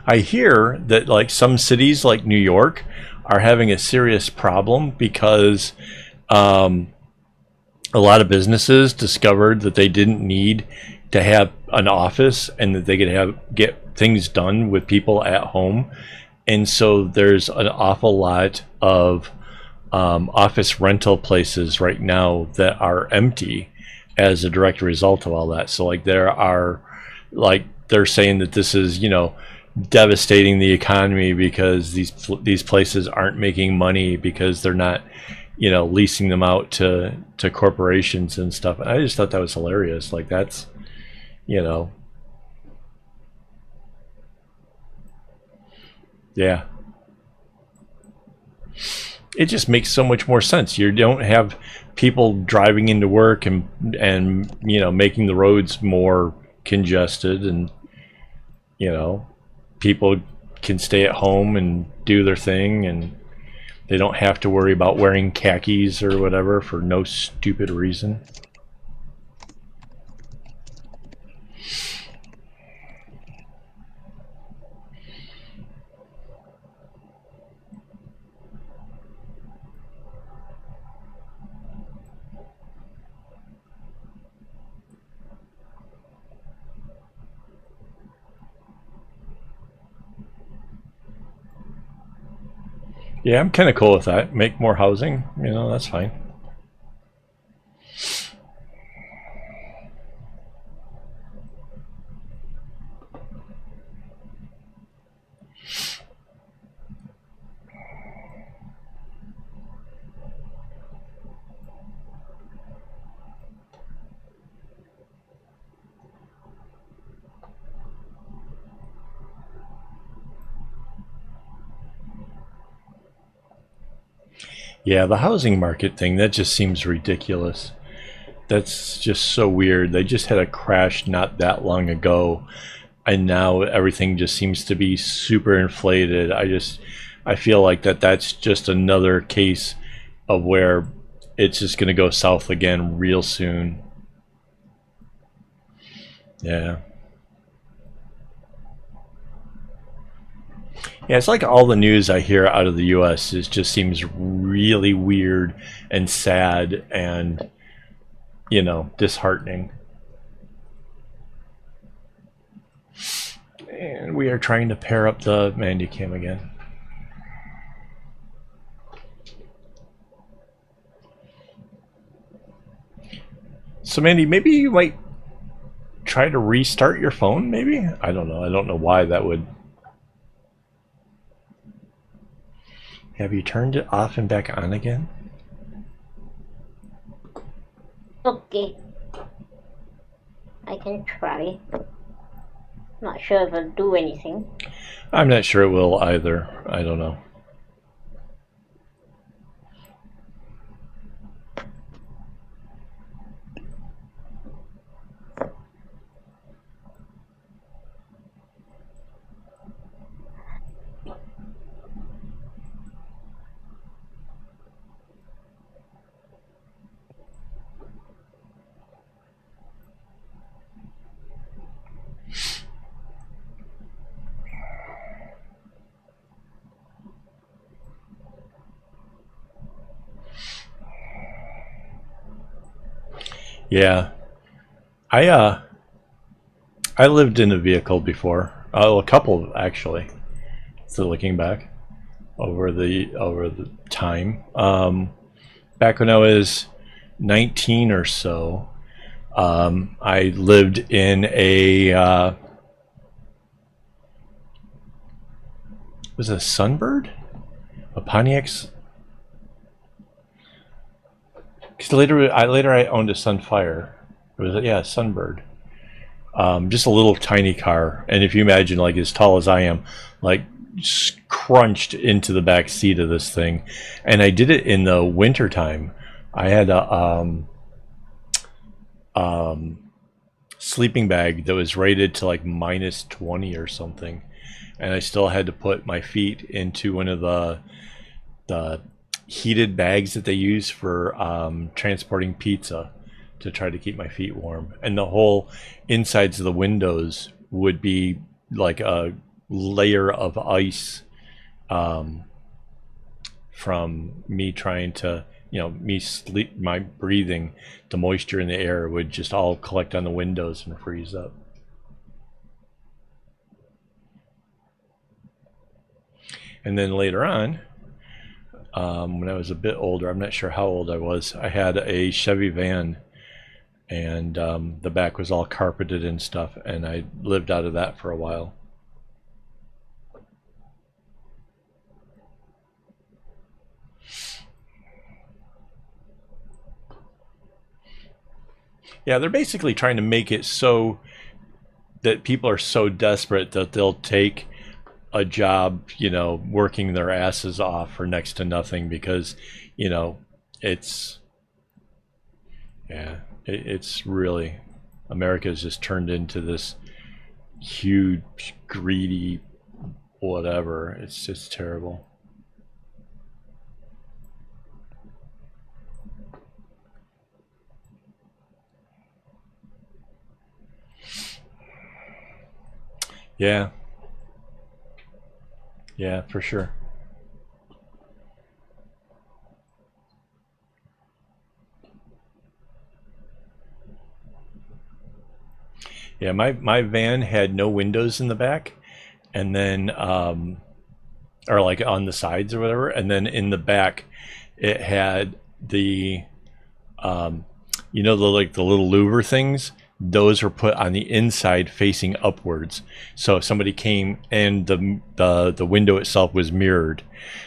I hear that like some cities like New York are having a serious problem because um, a lot of businesses discovered that they didn't need to have an office and that they could get things done with people at home. And so there's an awful lot of office rental places right now that are empty as a direct result of all that. So like they're saying that this is, you know, devastating the economy because these places aren't making money because they're not, you know, leasing them out to corporations and stuff. And I just thought that was hilarious. Like that's, you know, yeah. It just makes so much more sense. You don't have people driving into work and you know, making the roads more congested, and you know, people can stay at home and do their thing, and they don't have to worry about wearing khakis or whatever for no stupid reason. Yeah, I'm kind of cool with that. Make more housing, you know, that's fine. Yeah, the housing market thing, that just seems ridiculous. That's just so weird. They just had a crash not that long ago, and now everything just seems to be super inflated. I feel like that's just another case of where it's just going to go south again real soon. Yeah. Yeah, it's like all the news I hear out of the US is just seems really weird and sad and, you know, disheartening. And we are trying to pair up the Mandy cam again. So Mandy, maybe you might try to restart your phone, maybe? I don't know. I don't know why that would. Have you turned it off and back on again? Okay. I can try. Not sure if it'll do anything. I'm not sure it will either. I don't know. Yeah, I lived in a vehicle before. A couple actually. So looking back over the time, back when I was 19 or so, I lived in a was it a Sunbird, a Pontiac. Because later I owned a Sunfire. It was, yeah, Sunbird. just a little tiny car. And if you imagine, like, as tall as I am, like, crunched into the back seat of this thing. And I did it in the winter time. I had a sleeping bag that was rated to like minus 20 or something, and I still had to put my feet into one of the heated bags that they use for transporting pizza to try to keep my feet warm. And the whole insides of the windows would be like a layer of ice from me trying to, me sleep, my breathing, the moisture in the air would just all collect on the windows and freeze up. And then later on, when I was a bit older, I'm not sure how old I was, I had a Chevy van, and the back was all carpeted and stuff, and I lived out of that for a while. Yeah, they're basically trying to make it so that people are so desperate that they'll take a job, working their asses off for next to nothing, because, it's, yeah, it's really, America has just turned into this huge, greedy, whatever. It's just terrible. Yeah. Yeah, for sure. Yeah, my van had no windows in the back, and then or like on the sides or whatever, and then in the back it had the the little louver things. Those were put on the inside facing upwards, so if somebody came, and the window itself was mirrored,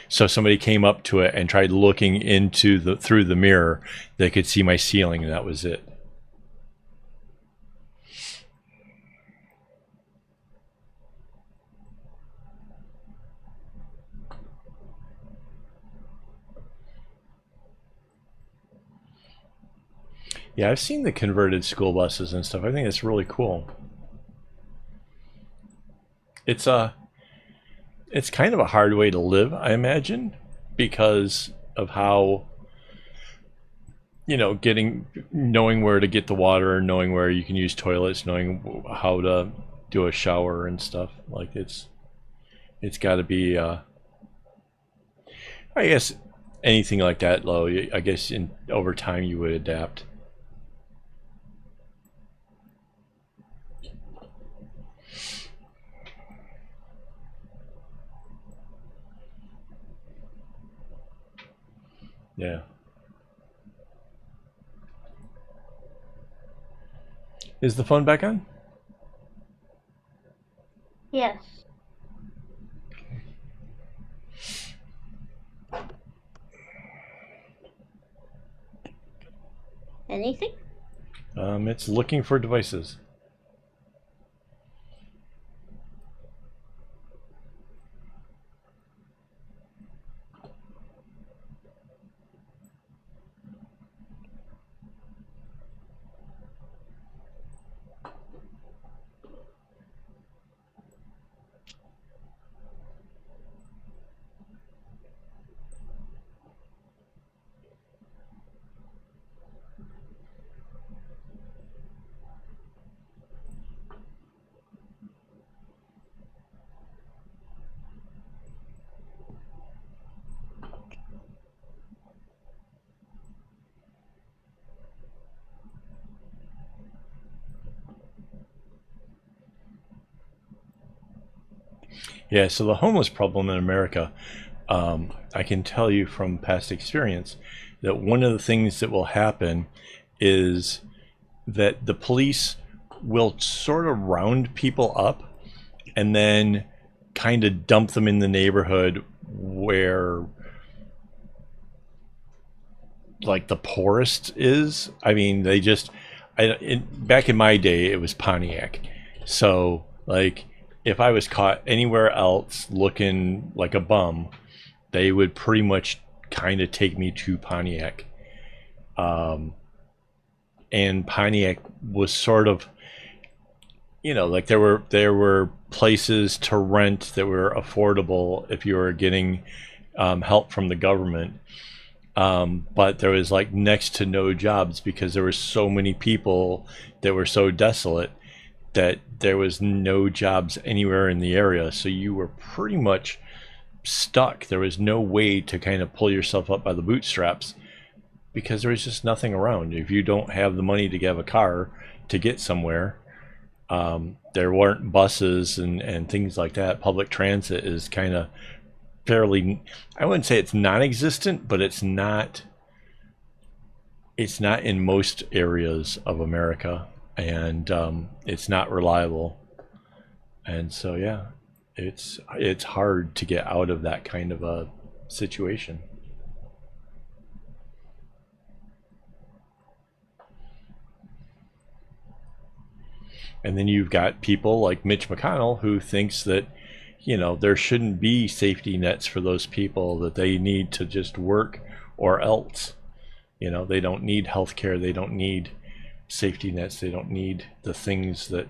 so if somebody came up to it and tried looking into through the mirror, they could see my ceiling, and that was it. Yeah, I've seen the converted school buses and stuff. I think it's really cool. It's it's kind of a hard way to live, I imagine, because of how, knowing where to get the water, knowing where you can use toilets, knowing how to do a shower and stuff. Like, it's got to be I guess anything like that, though, I guess over time you would adapt. Yeah. Is the phone back on? Yes. Anything? It's looking for devices. Yeah, so the homeless problem in America, I can tell you from past experience that one of the things that will happen is that the police will sort of round people up and then kind of dump them in the neighborhood where, like, the poorest is. I mean, they just, back in my day, it was Pontiac. So, like, if I was caught anywhere else looking like a bum, they would pretty much kind of take me to Pontiac. And Pontiac was sort of, like there were places to rent that were affordable if you were getting help from the government. But there was like next to no jobs because there were so many people that were so desolate that there was no jobs anywhere in the area. So you were pretty much stuck. There was no way to kind of pull yourself up by the bootstraps because there was just nothing around. If you don't have the money to have a car to get somewhere, there weren't buses and things like that. Public transit is kind of fairly, I wouldn't say it's non-existent, but it's not in most areas of America, and it's not reliable. And so yeah, it's hard to get out of that kind of a situation. And then you've got people like Mitch McConnell who thinks that, there shouldn't be safety nets for those people, that they need to just work or else. They don't need health care. They don't need safety nets. They don't need the things that,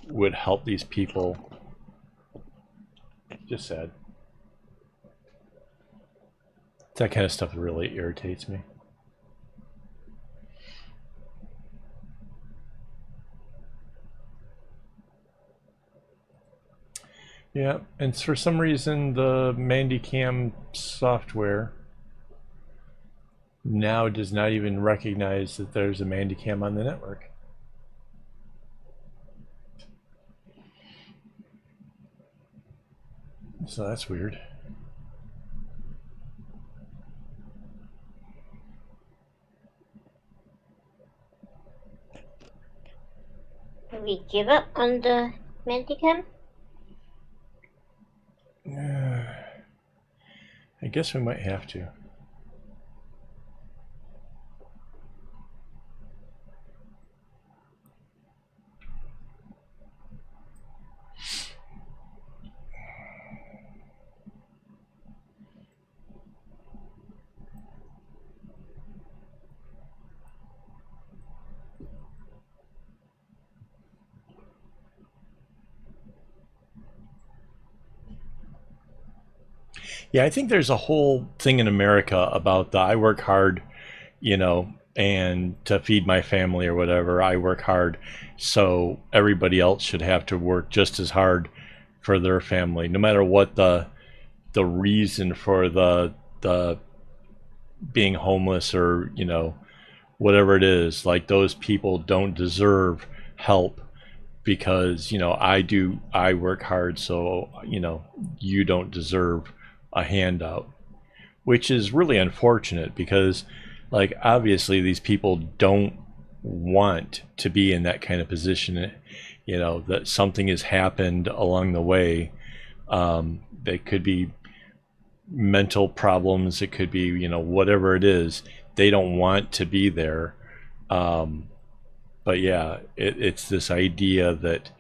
would help these people. Just sad. That kind of stuff really irritates me. Yeah, and for some reason the Mandycam software now does not even recognize that there's a Mandycam on the network. So that's weird. Do we give up on the Manticam? I guess we might have to. Yeah, I think there's a whole thing in America about the I work hard, and to feed my family or whatever, I work hard, so everybody else should have to work just as hard for their family, no matter what the reason for the being homeless or whatever it is. Like, those people don't deserve help because I work hard, so you don't deserve a handout, which is really unfortunate because, like, obviously these people don't want to be in that kind of position, that something has happened along the way. It could be mental problems, it could be whatever it is. They don't want to be there. But yeah, it's this idea that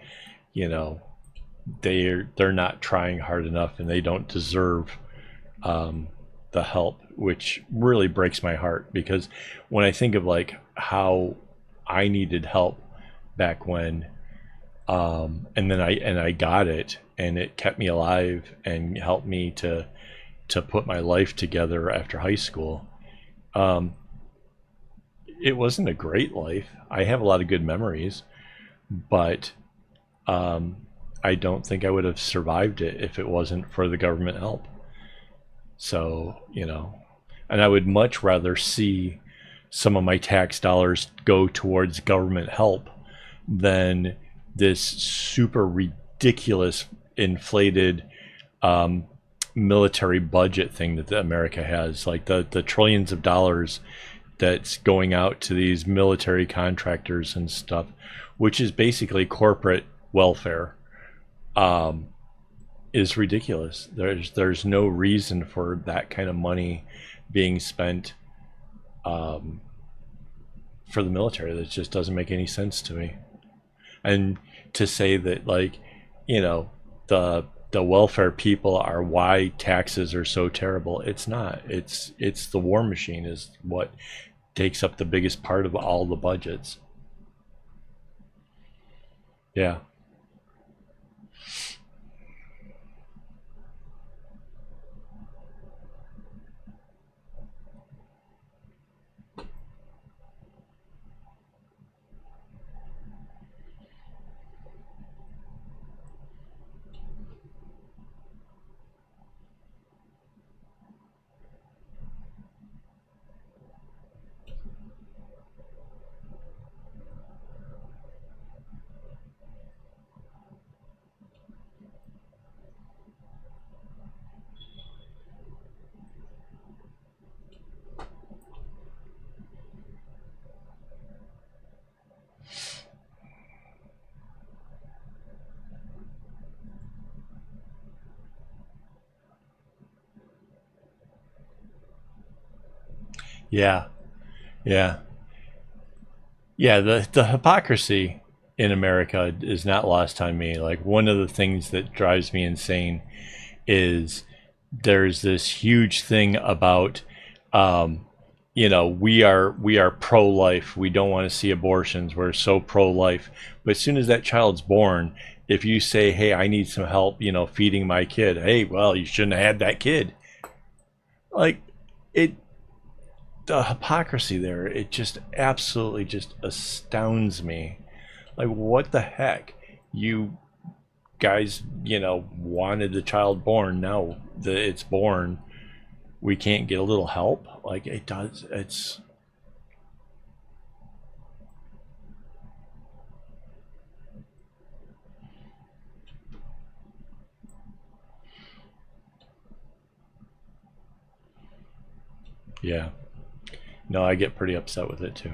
they're not trying hard enough and they don't deserve the help, which really breaks my heart, because when I think of like how I needed help back when, and then I got it, and it kept me alive and helped me to put my life together after high school. It wasn't a great life. I have a lot of good memories, but I don't think I would have survived it if it wasn't for the government help. So, and I would much rather see some of my tax dollars go towards government help than this super ridiculous inflated military budget thing that America has, like the trillions of dollars that's going out to these military contractors and stuff, which is basically corporate welfare, is ridiculous. There's no reason for that kind of money being spent for the military. That just doesn't make any sense to me. And to say that, like, you know, the welfare people are why taxes are so terrible. It's not. It's the war machine is what takes up the biggest part of all the budgets. Yeah. Yeah. Yeah. Yeah, the hypocrisy in America is not lost on me. Like, one of the things that drives me insane is there's this huge thing about, um, we are pro-life. We don't want to see abortions. We're so pro-life. But as soon as that child's born, if you say, "Hey, I need some help, feeding my kid," hey, well, you shouldn't have had that kid. Like, it the hypocrisy there, it just absolutely just astounds me. Like, what the heck? You guys, wanted the child born. Now that it's born, we can't get a little help? Like, it does. It's. Yeah. No, I get pretty upset with it too.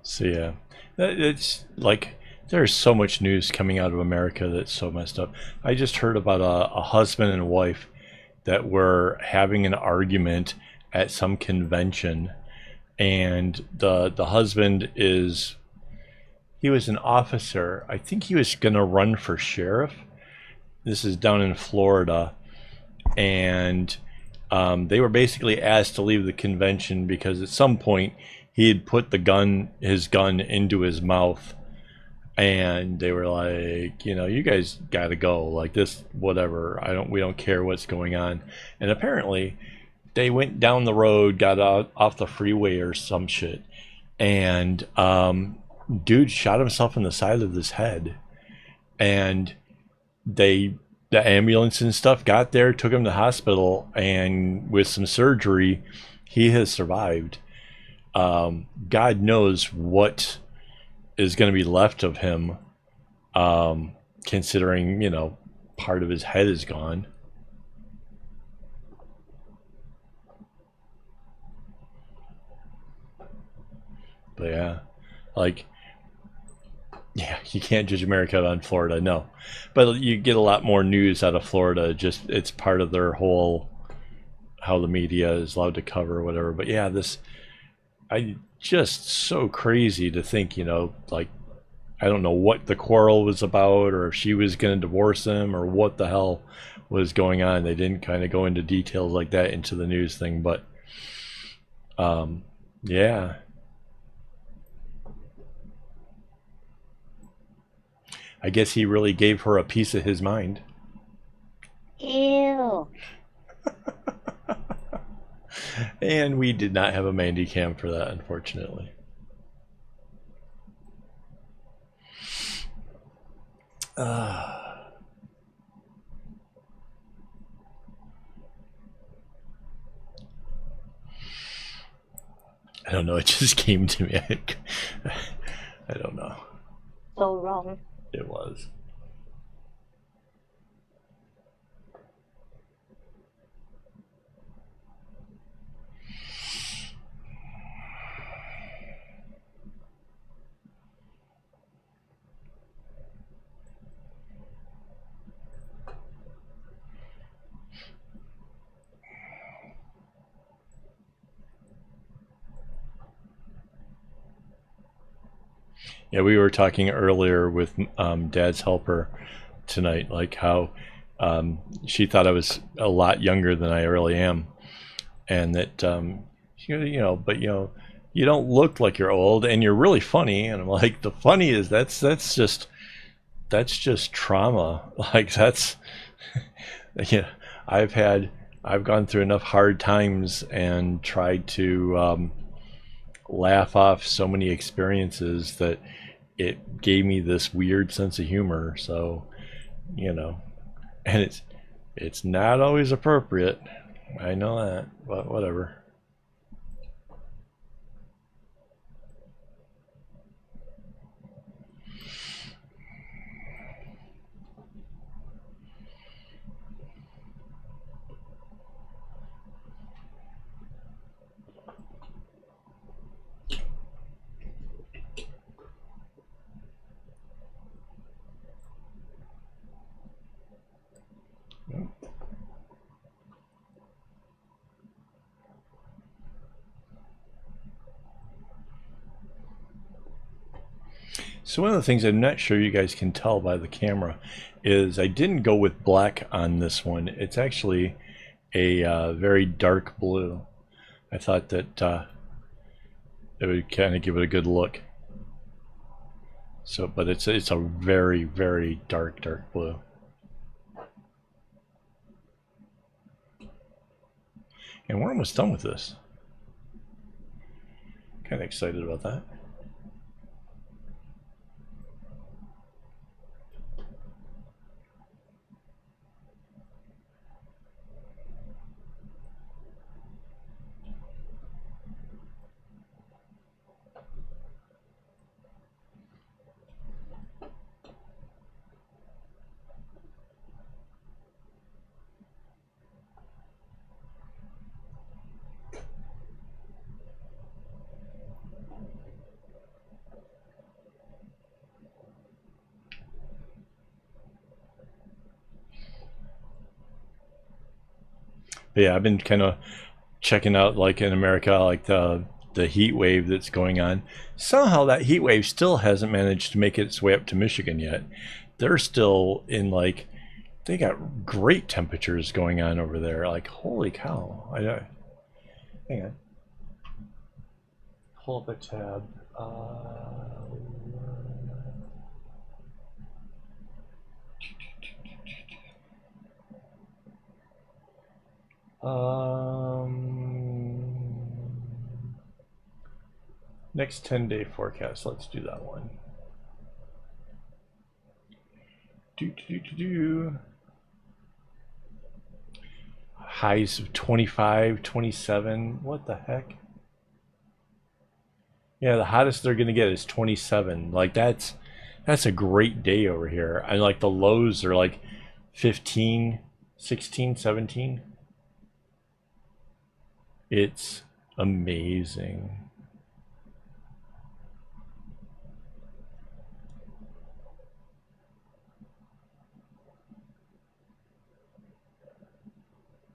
So yeah, it's like there's so much news coming out of America that's so messed up. I just heard about a husband and wife that were having an argument at some convention, and the husband he was an officer. I think he was gonna run for sheriff. This is down in Florida, and they were basically asked to leave the convention because at some point he had put his gun into his mouth, and they were like, you guys got to go. Like, this, whatever. We don't care what's going on. And apparently, they went down the road, got out off the freeway or some shit, and dude shot himself in the side of his head, and the ambulance and stuff got there, took him to the hospital, and with some surgery, he has survived. God knows what is going to be left of him, considering, part of his head is gone. But yeah, like, yeah, you can't judge America on Florida, no. But you get a lot more news out of Florida. Just, it's part of their whole, how the media is allowed to cover or whatever. But yeah, I just so crazy to think, like, I don't know what the quarrel was about, or if she was going to divorce him, or what the hell was going on. They didn't kind of go into details like that into the news thing, but yeah. I guess he really gave her a piece of his mind. Ew. And we did not have a Mandy cam for that, unfortunately. I don't know. It just came to me. I don't know. So wrong. It was. Yeah, we were talking earlier with Dad's helper tonight, like how she thought I was a lot younger than I really am, and that but you don't look like you're old, and you're really funny. And I'm like, the funny is that's just trauma. Like that's yeah, I've gone through enough hard times and tried to laugh off so many experiences that it gave me this weird sense of humor. So, and it's not always appropriate. I know that, but whatever. So one of the things I'm not sure you guys can tell by the camera is I didn't go with black on this one. It's actually a very dark blue. I thought that it would kind of give it a good look. So, but it's a very, very dark blue. And we're almost done with this. Kind of excited about that. But yeah, I've been kind of checking out, like in America, like the heat wave that's going on. Somehow that heat wave still hasn't managed to make its way up to Michigan yet. They're still in like, they got great temperatures going on over there. Like, holy cow. Hang on. Pull up a tab. Next 10-day forecast. Let's do that one. Highs of 25, 27. What the heck? Yeah, the hottest they're gonna get is 27. Like that's a great day over here. And like the lows are like 15, 16, 17. It's amazing.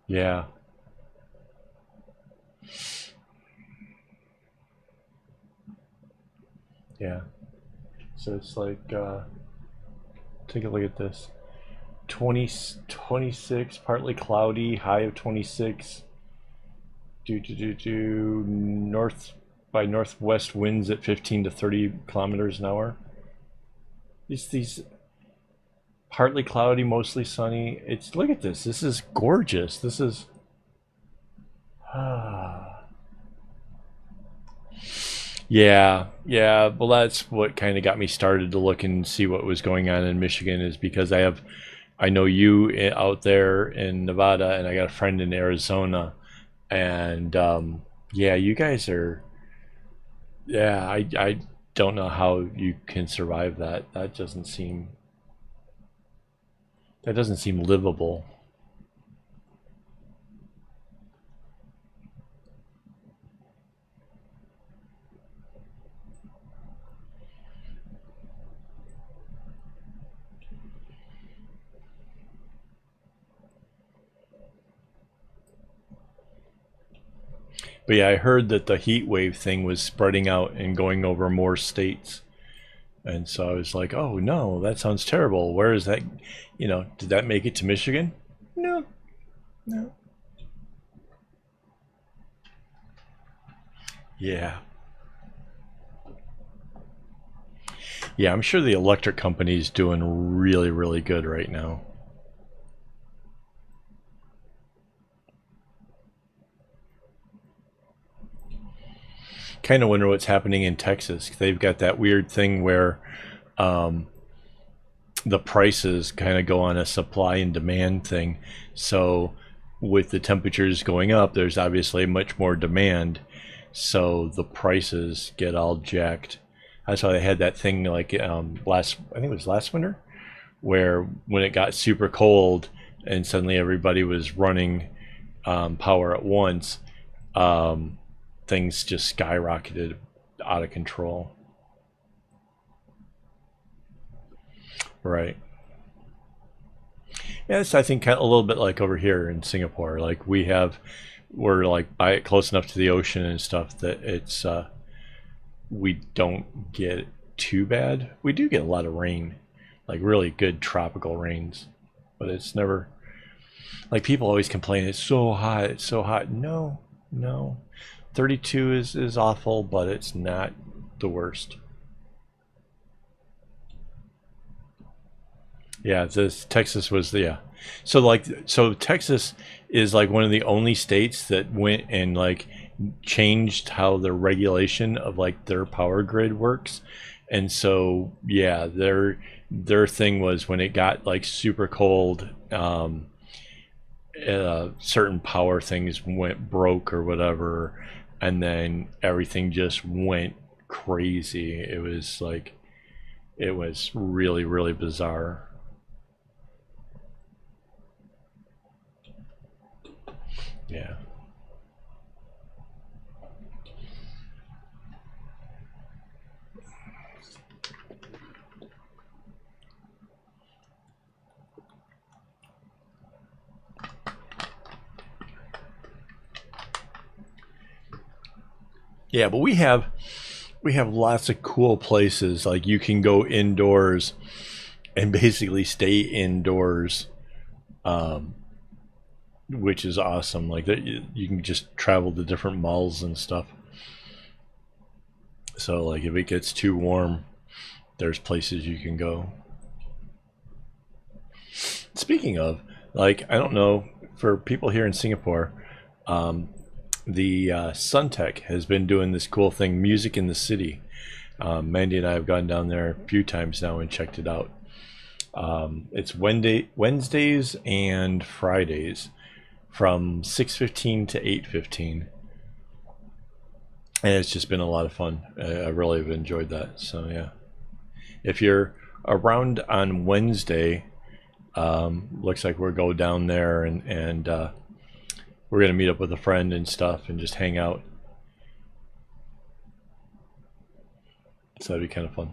Yeah. Yeah. So it's like, take a look at this. 26, partly cloudy, high of 26. North by northwest winds at 15 to 30 kilometers an hour. These partly cloudy, mostly sunny. Look at this. This is gorgeous. This is Yeah, yeah. Well, that's what kind of got me started to look and see what was going on in Michigan, is because I know you out there in Nevada, and I got a friend in Arizona, and yeah, you guys are. Yeah, I don't know how you can survive that. That doesn't seem livable. But yeah, I heard that the heat wave thing was spreading out and going over more states. And so I was like, oh no, that sounds terrible. Where is that? Did that make it to Michigan? No, no. Yeah. Yeah, I'm sure the electric company's doing really, really good right now. Kind of wonder what's happening in Texas. They've got that weird thing where um, the prices kind of go on a supply and demand thing. So with the temperatures going up, there's obviously much more demand. So the prices get all jacked. That's why they had that thing like I think it was last winter, where when it got super cold and suddenly everybody was running power at once, um, things just skyrocketed out of control. Right. Yeah, it's I think kind of a little bit like over here in Singapore. Like we're like by it close enough to the ocean and stuff that we don't get too bad. We do get a lot of rain, like really good tropical rains, but it's never like people always complain it's so hot, it's so hot. No, no. 32 is awful, but it's not the worst. Yeah, this Texas was the yeah. So Texas is like one of the only states that went and like changed how the regulation of like their power grid works. And so yeah, their thing was when it got like super cold, certain power things went broke or whatever, and then everything just went crazy. It was really really bizarre. Yeah. Yeah, but we have lots of cool places. Like you can go indoors and basically stay indoors, um, which is awesome. Like that, you can just travel to different malls and stuff. So like if it gets too warm, there's places you can go. Speaking of, like I don't know for people here in Singapore, um, the Suntech has been doing this cool thing, Music in the City. Mandy and I have gone down there a few times now and checked it out. It's Wednesdays and Fridays from 6:15 to 8:15, and it's just been a lot of fun. I really have enjoyed that. So yeah, if you're around on Wednesday, looks like we'll go down there and we're gonna meet up with a friend and stuff and just hang out. So that'd be kind of fun.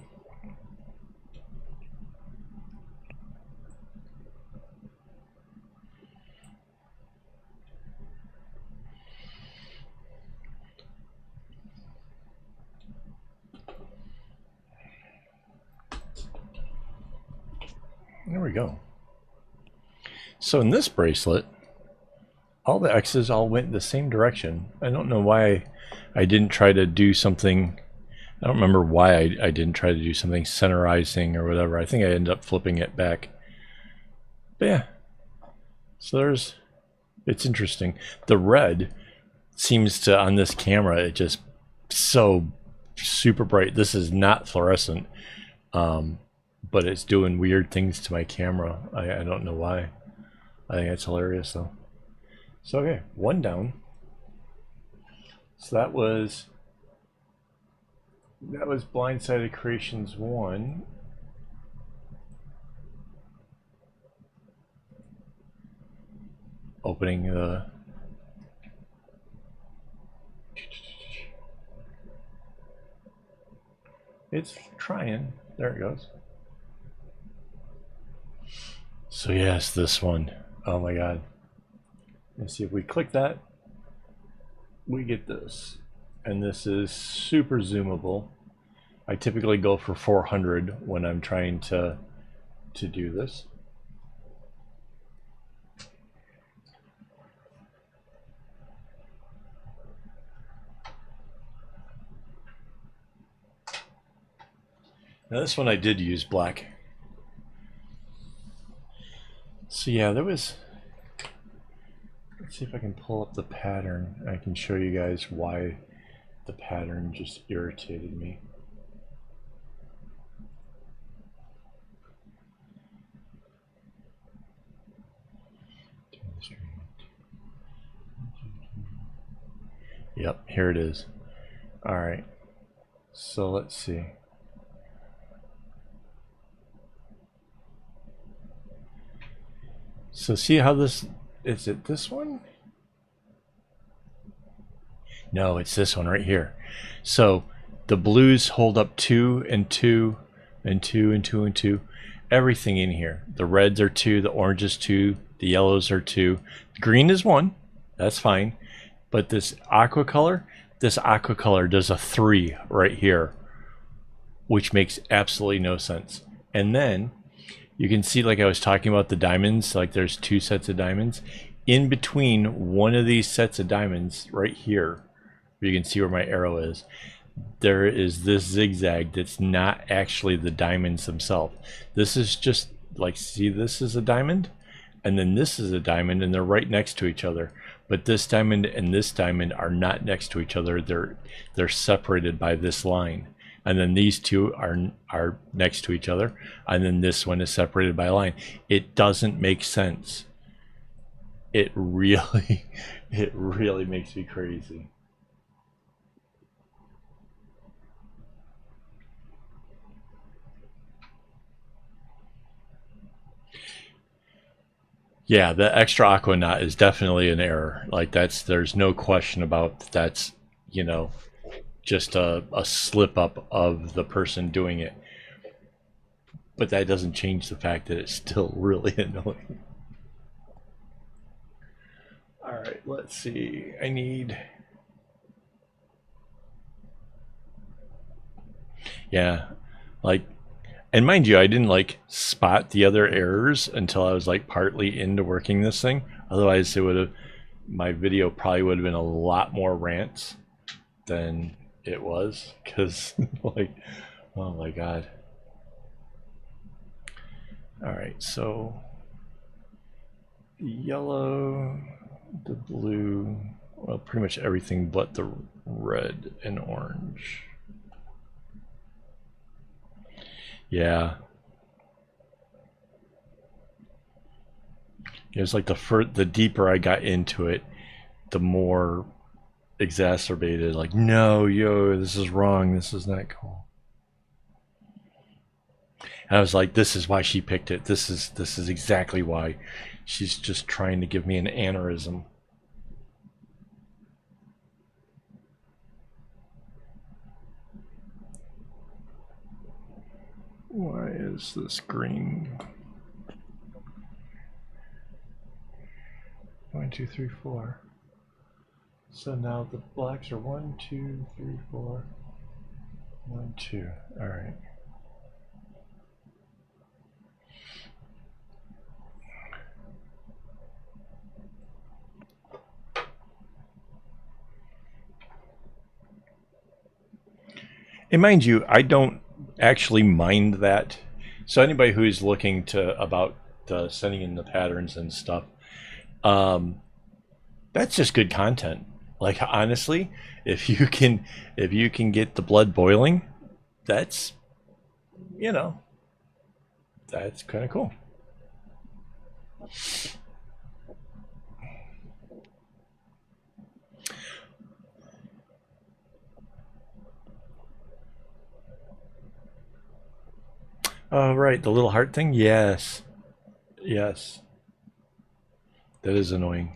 There we go. So in this bracelet, all the X's all went the same direction. I don't know why I didn't try to do something. I don't remember why I didn't try to do something centerizing or whatever. I think I ended up flipping it back. But yeah, so it's interesting. The red seems to, on this camera, it just so super bright. This is not fluorescent, but it's doing weird things to my camera. I don't know why. I think it's hilarious though. So okay, one down. So that was Blindsided Creations 1. Opening the it's trying. There it goes. So yes, this one. Oh my god. Let's see if we click that. We get this. And this is super zoomable. I typically go for 400 when I'm trying to do this. Now this one I did use black. So yeah, there was, let's see if I can pull up the pattern. I can show you guys why the pattern just irritated me. Yep, here it is. All right, so let's see. So see how this, is it this one? No, it's this one right here. So the blues hold up 2 and 2 and 2 and 2 and 2. Everything in here. The reds are 2, the oranges 2, the yellows are 2. The green is 1. That's fine. But this aqua color does a 3 right here, which makes absolutely no sense. And then you can see, like I was talking about the diamonds, like there's 2 sets of diamonds. In between one of these sets of diamonds right here, you can see where my arrow is, there is this zigzag that's not actually the diamonds themselves. This is just like, see, this is a diamond and then this is a diamond, and they're right next to each other. But this diamond and this diamond are not next to each other. They're separated by this line. And then these two are next to each other, and then this one is separated by a line. It doesn't make sense. It really makes me crazy. Yeah, the extra aqua knot is definitely an error. Like there's no question about that's, you know, just a slip up of the person doing it. But that doesn't change the fact that it's still really annoying. All right, let's see. I need, yeah, like, and mind you, I didn't like spot the other errors until I was like partly into working this thing. Otherwise it would have, my video probably would have been a lot more rants than it was, because like, oh my god. All right, so the yellow, the blue, well, pretty much everything but the red and orange. Yeah. It was like the deeper I got into it, the more exacerbated, like, no, yo, this is wrong, this is not cool. And I was like, this is why she picked it. This is exactly why. She's just trying to give me an aneurysm. Why is this green? 1, 2, 3, 4. So now the blacks are 1, 2, 3, 4. 1, 2. All right. And mind you, I don't actually mind that. So anybody who's looking to about sending in the patterns and stuff, that's just good content. Like honestly, if you can get the blood boiling, that's, you know, that's kind of cool. Oh, right, the little heart thing. Yes, yes, that is annoying.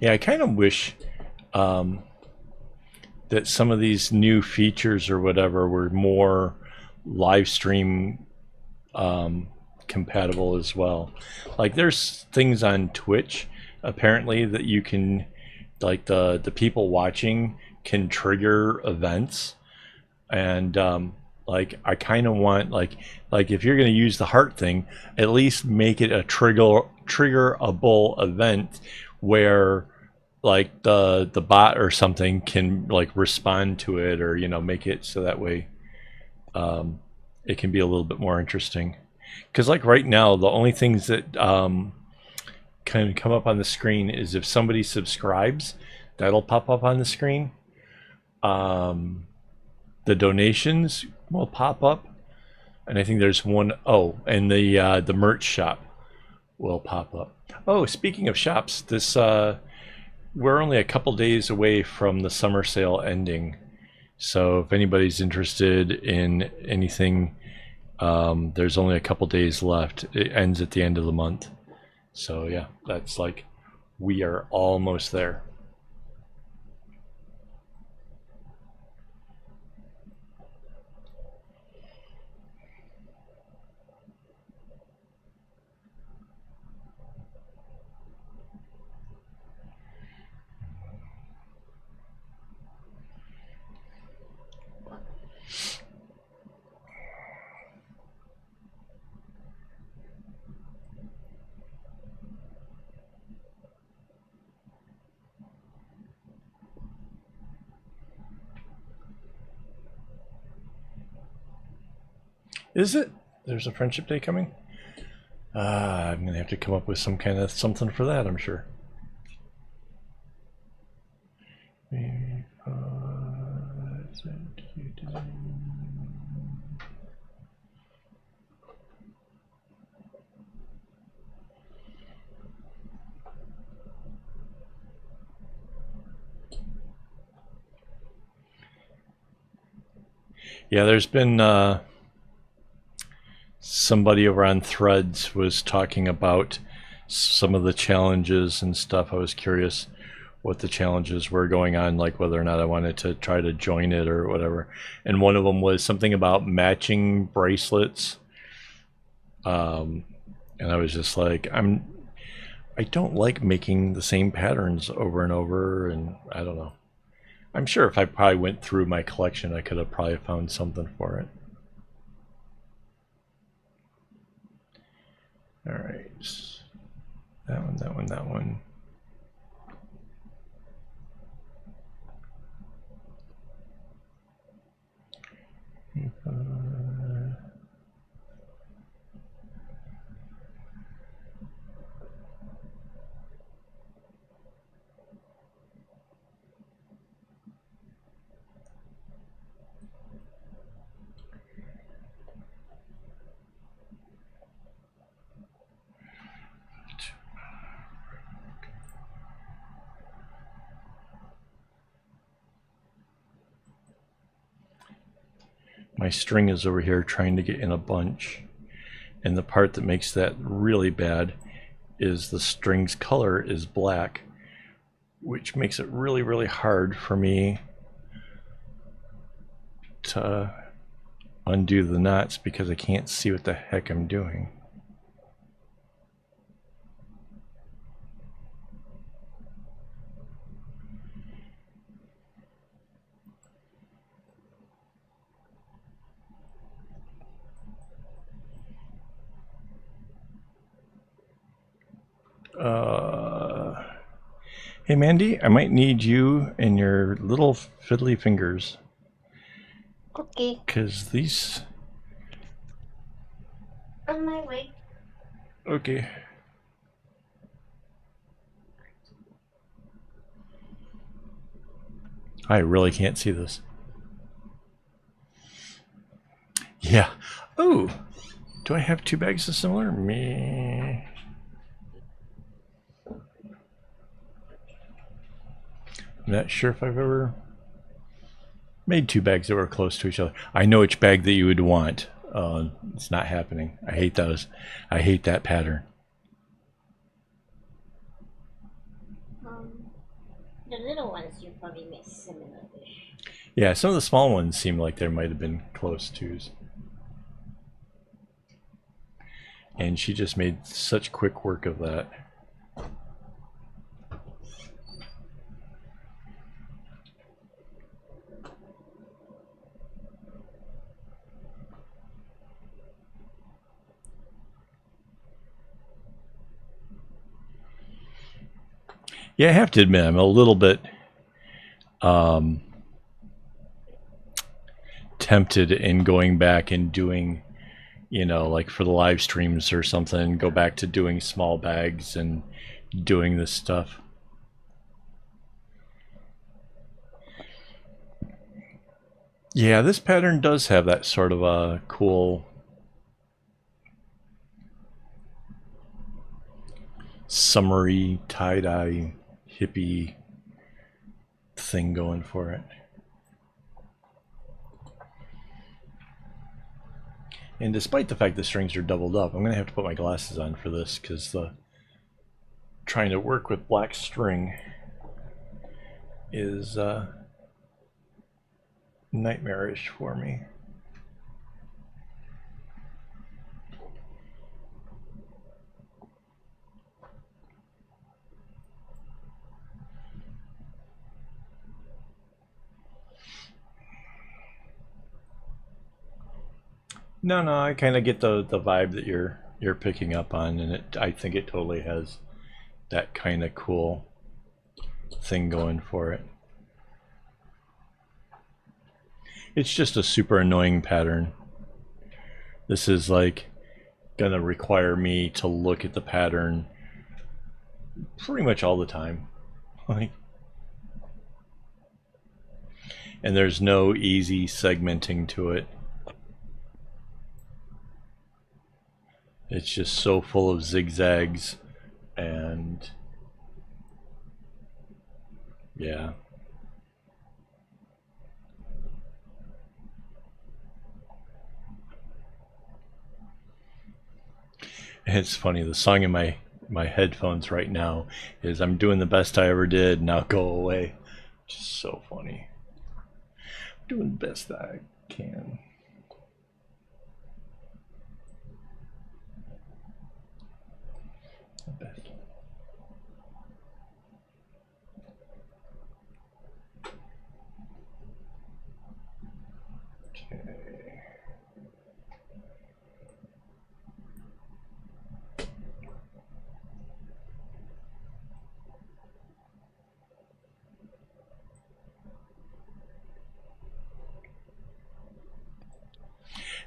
Yeah, I kind of wish um, that some of these new features or whatever were more live stream compatible as well. Like there's things on Twitch apparently that you can, like the people watching can trigger events, and like I kind of want like if you're going to use the heart thing, at least make it a triggerable event where like the bot or something can like respond to it, or you know, make it so that way it can be a little bit more interesting. Because like right now, the only things that kind of come up on the screen is if somebody subscribes, that'll pop up on the screen. Um, the donations will pop up, and I think there's one, oh, and the merch shop will pop up. Oh, speaking of shops, this we're only a couple days away from the summer sale ending. So if anybody's interested in anything, there's only a couple days left. It ends at the end of the month. So yeah, that's like, we are almost there. Is it? There's a friendship day coming? I'm gonna have to come up with some kind of something for that, I'm sure. Yeah, there's been somebody over on Threads was talking about some of the challenges and stuff. I was curious what the challenges were going on, like whether or not I wanted to try to join it or whatever. And one of them was something about matching bracelets. And I was just like, I don't like making the same patterns over and over, and I don't know. I'm sure if I probably went through my collection, I could have probably found something for it. All right, that one, that one, that one. My string is over here trying to get in a bunch, and the part that makes that really bad is the string's color is black, which makes it really, really hard for me to undo the knots because I can't see what the heck I'm doing. Hey Mandy, I might need you and your little fiddly fingers. Okay. Because these... On my way. Okay. I really can't see this. Yeah. Oh, do I have 2 bags of similar? Me. I'm not sure if I've ever made 2 bags that were close to each other. I know which bag that you would want. It's not happening. I hate those. I hate that pattern. The little ones you probably made similar-ish. Yeah, some of the small ones seem like there might have been close twos. And she just made such quick work of that. Yeah, I have to admit, I'm a little bit tempted in going back and doing, you know, like for the live streams or something, go back to doing small bags and doing this stuff. Yeah, this pattern does have that sort of a cool summery tie-dye hippie thing going for it. And despite the fact the strings are doubled up, I'm going to have to put my glasses on for this because the trying to work with black string is nightmarish for me. No, I kind of get the vibe that you're picking up on, and I think it totally has that kind of cool thing going for it. It's just a super annoying pattern. This is like gonna require me to look at the pattern pretty much all the time. Like, and there's no easy segmenting to it. It's just so full of zigzags and yeah. It's funny, the song in my headphones right now is "I'm doing the best I ever did, now go away." Just so funny. I'm doing the best I can. The best. Okay.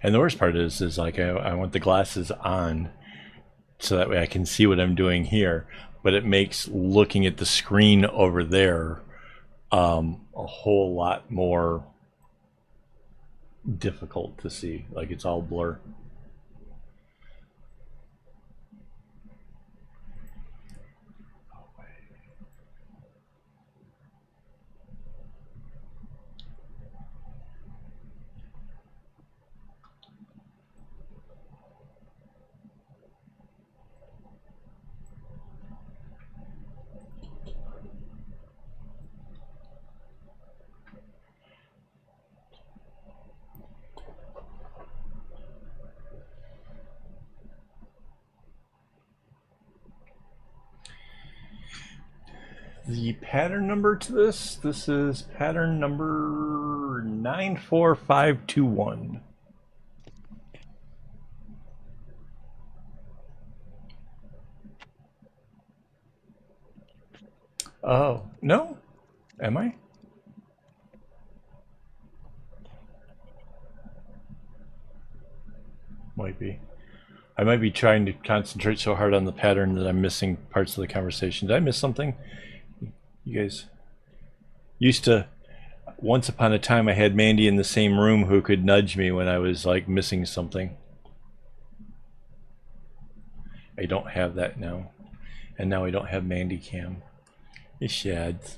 And the worst part is like I want the glasses on so that way I can see what I'm doing here, but it makes looking at the screen over there a whole lot more difficult to see. Like it's all blur. The pattern number to this is pattern number 94521. Oh, no? Am I? Might be. I might be trying to concentrate so hard on the pattern that I'm missing parts of the conversation. Did I miss something? You guys used to... Once upon a time I had Mandy in the same room who could nudge me when I was like missing something. I don't have that now. And now I don't have Mandy Cam. It's shads.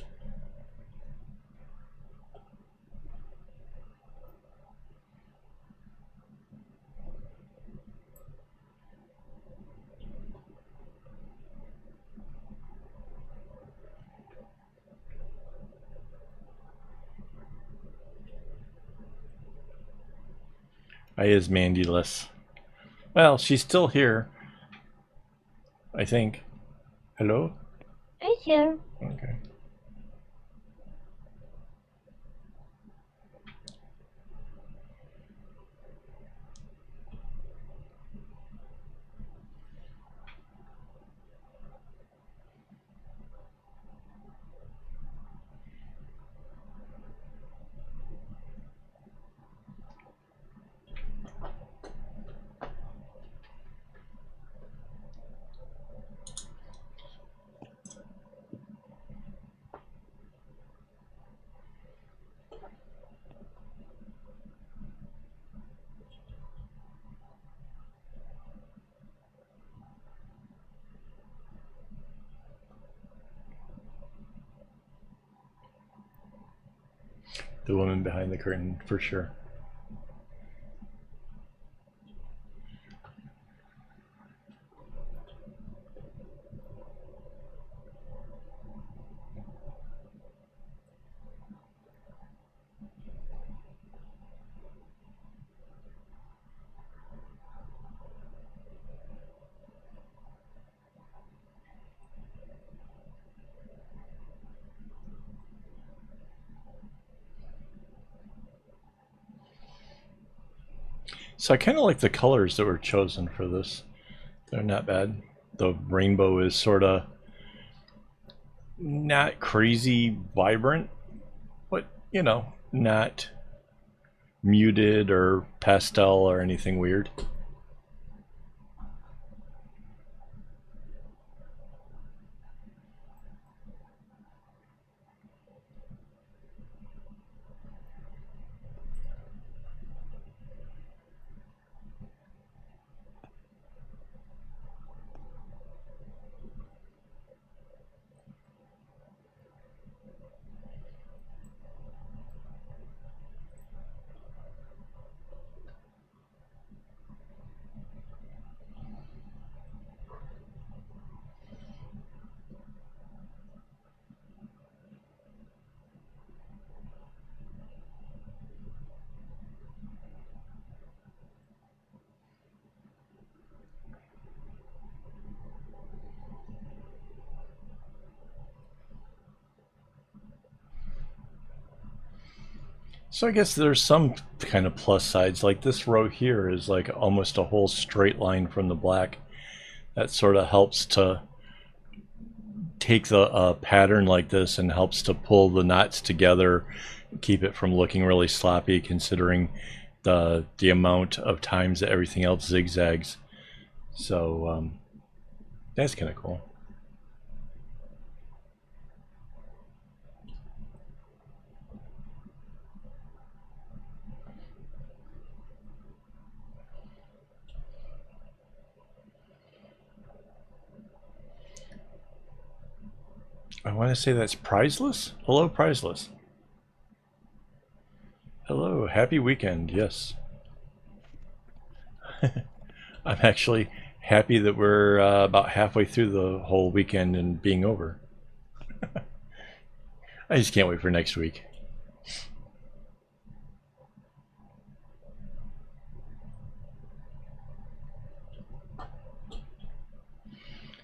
I is Mandy-less. Well, she's still here. I think. Hello? I'm here. Okay. The woman behind the curtain, for sure. So I kind of like the colors that were chosen for this. They're not bad. The rainbow is sort of not crazy vibrant, but you know, not muted or pastel or anything weird. So I guess there's some kind of plus sides. Like this row here is like almost a whole straight line from the black. That sort of helps to take the pattern like this and helps to pull the knots together, keep it from looking really sloppy considering the amount of times that everything else zigzags. So that's kind of cool. I want to say that's priceless. Hello, priceless. Hello, happy weekend. Yes. I'm actually happy that we're about halfway through the whole weekend and being over. I just can't wait for next week.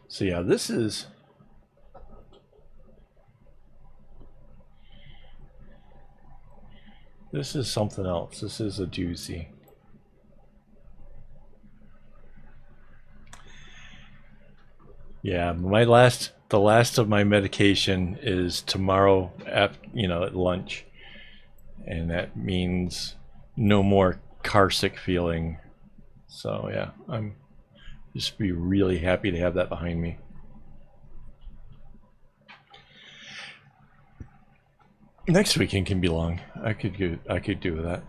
So yeah, this is something else. This is a doozy. Yeah, the last of my medication is tomorrow at at lunch, and that means no more car sick feeling. So yeah, I'm just be really happy to have that behind me. Next weekend can be long. I could do with that.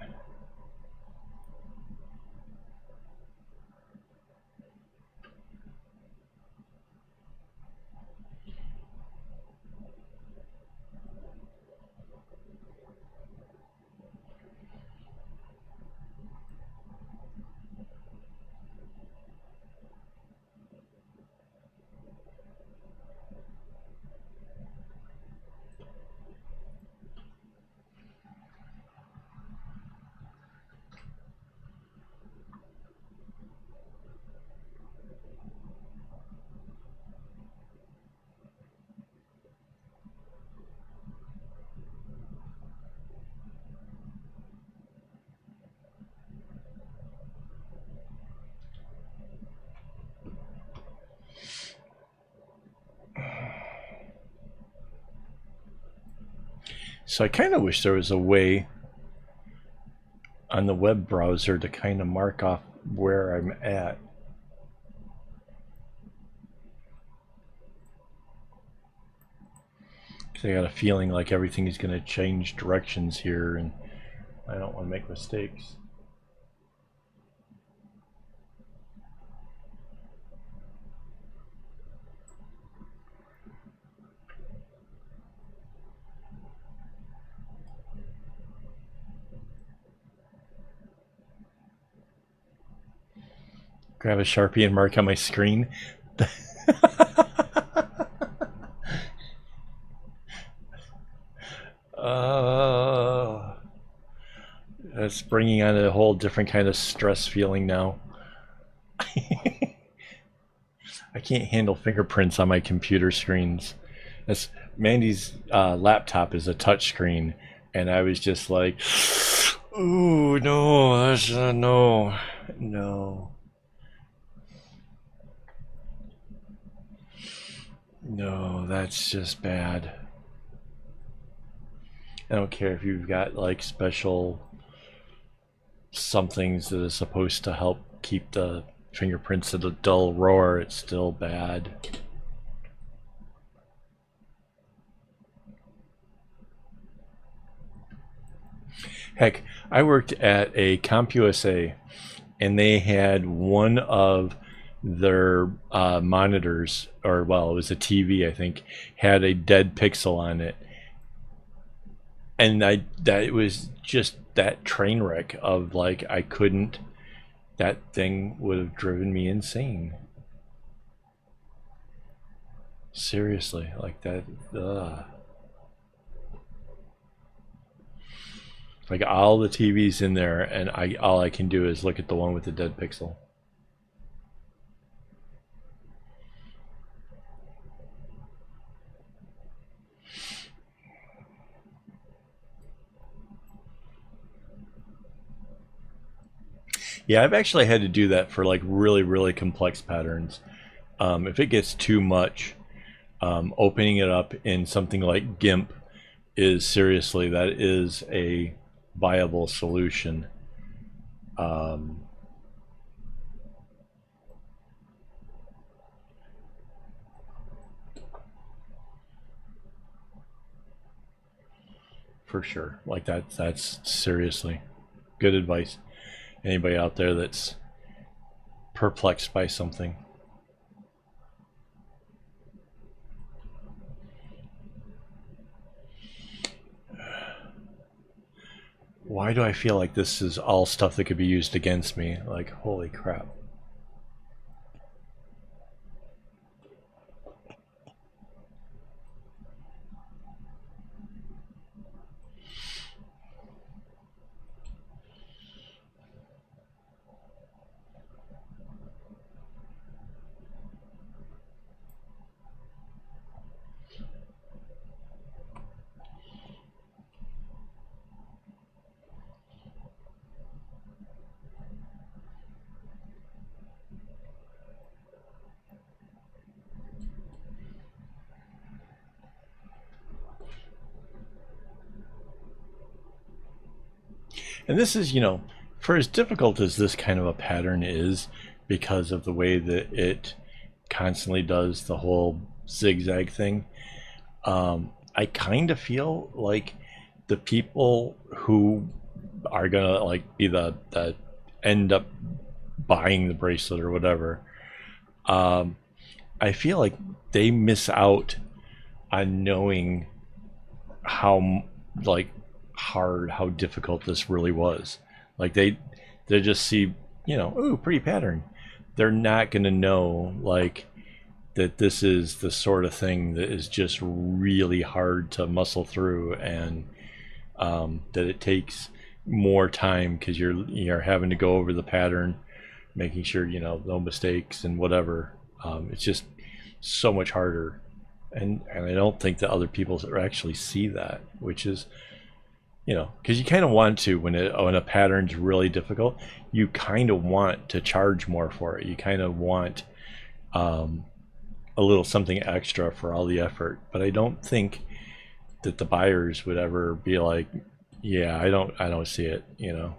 So I kind of wish there was a way on the web browser to kind of mark off where I'm at. Because I got a feeling like everything is going to change directions here, and I don't want to make mistakes. Grab a Sharpie and mark on my screen. That's bringing on a whole different kind of stress feeling now. I can't handle fingerprints on my computer screens. That's Mandy's laptop is a touch screen, and I was just like, "Ooh, no, that's no, no, no, that's just bad." I don't care if you've got like special somethings that are supposed to help keep the fingerprints at a dull roar, it's still bad. Heck, I worked at a CompUSA, and they had one of their monitors, or well, it was a TV, I think, had a dead pixel on it, and that it was just that train wreck of like I couldn't. That thing would have driven me insane. Seriously, like that. Like all the TVs in there, and all I can do is look at the one with the dead pixel. Yeah, I've actually had to do that for like really, really complex patterns. If it gets too much, opening it up in something like GIMP is seriously, that is a viable solution. For sure. Like that's seriously good advice. Anybody out there that's perplexed by something. Why do I feel like this is all stuff that could be used against me? Like, holy crap. And this is, you know, for as difficult as this kind of a pattern is, because of the way that it constantly does the whole zigzag thing, I kind of feel like the people who are gonna like be the end up buying the bracelet or whatever, I feel like they miss out on knowing how like hard, how difficult this really was. Like they just see, you know, ooh, pretty pattern. They're not gonna know like that this is the sort of thing that is just really hard to muscle through, and that it takes more time because you're having to go over the pattern, making sure you know no mistakes and whatever. It's just so much harder, and I don't think that other people actually see that, which is, you know, because you kind of want to when a pattern's really difficult, you kind of want to charge more for it. You kind of want a little something extra for all the effort. But I don't think that the buyers would ever be like, yeah, I don't see it, you know.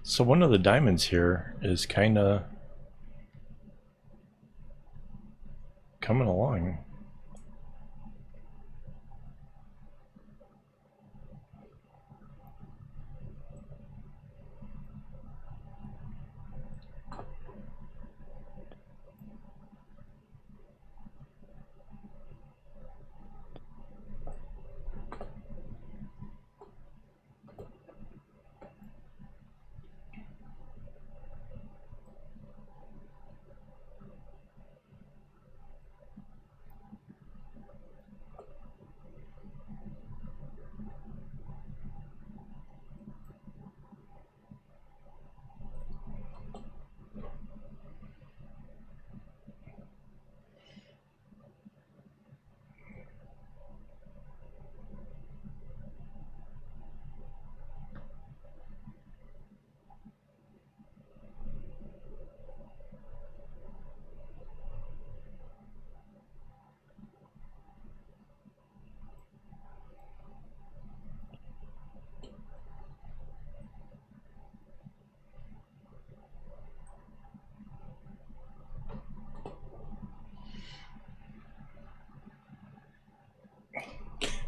So one of the diamonds here is kind of coming along.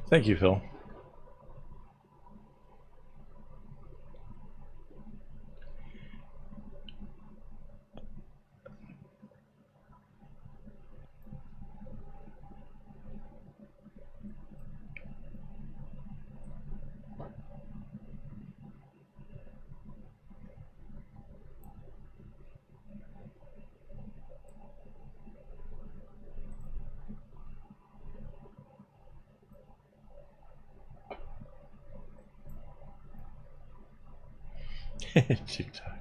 Thank you, Phil. TikTok.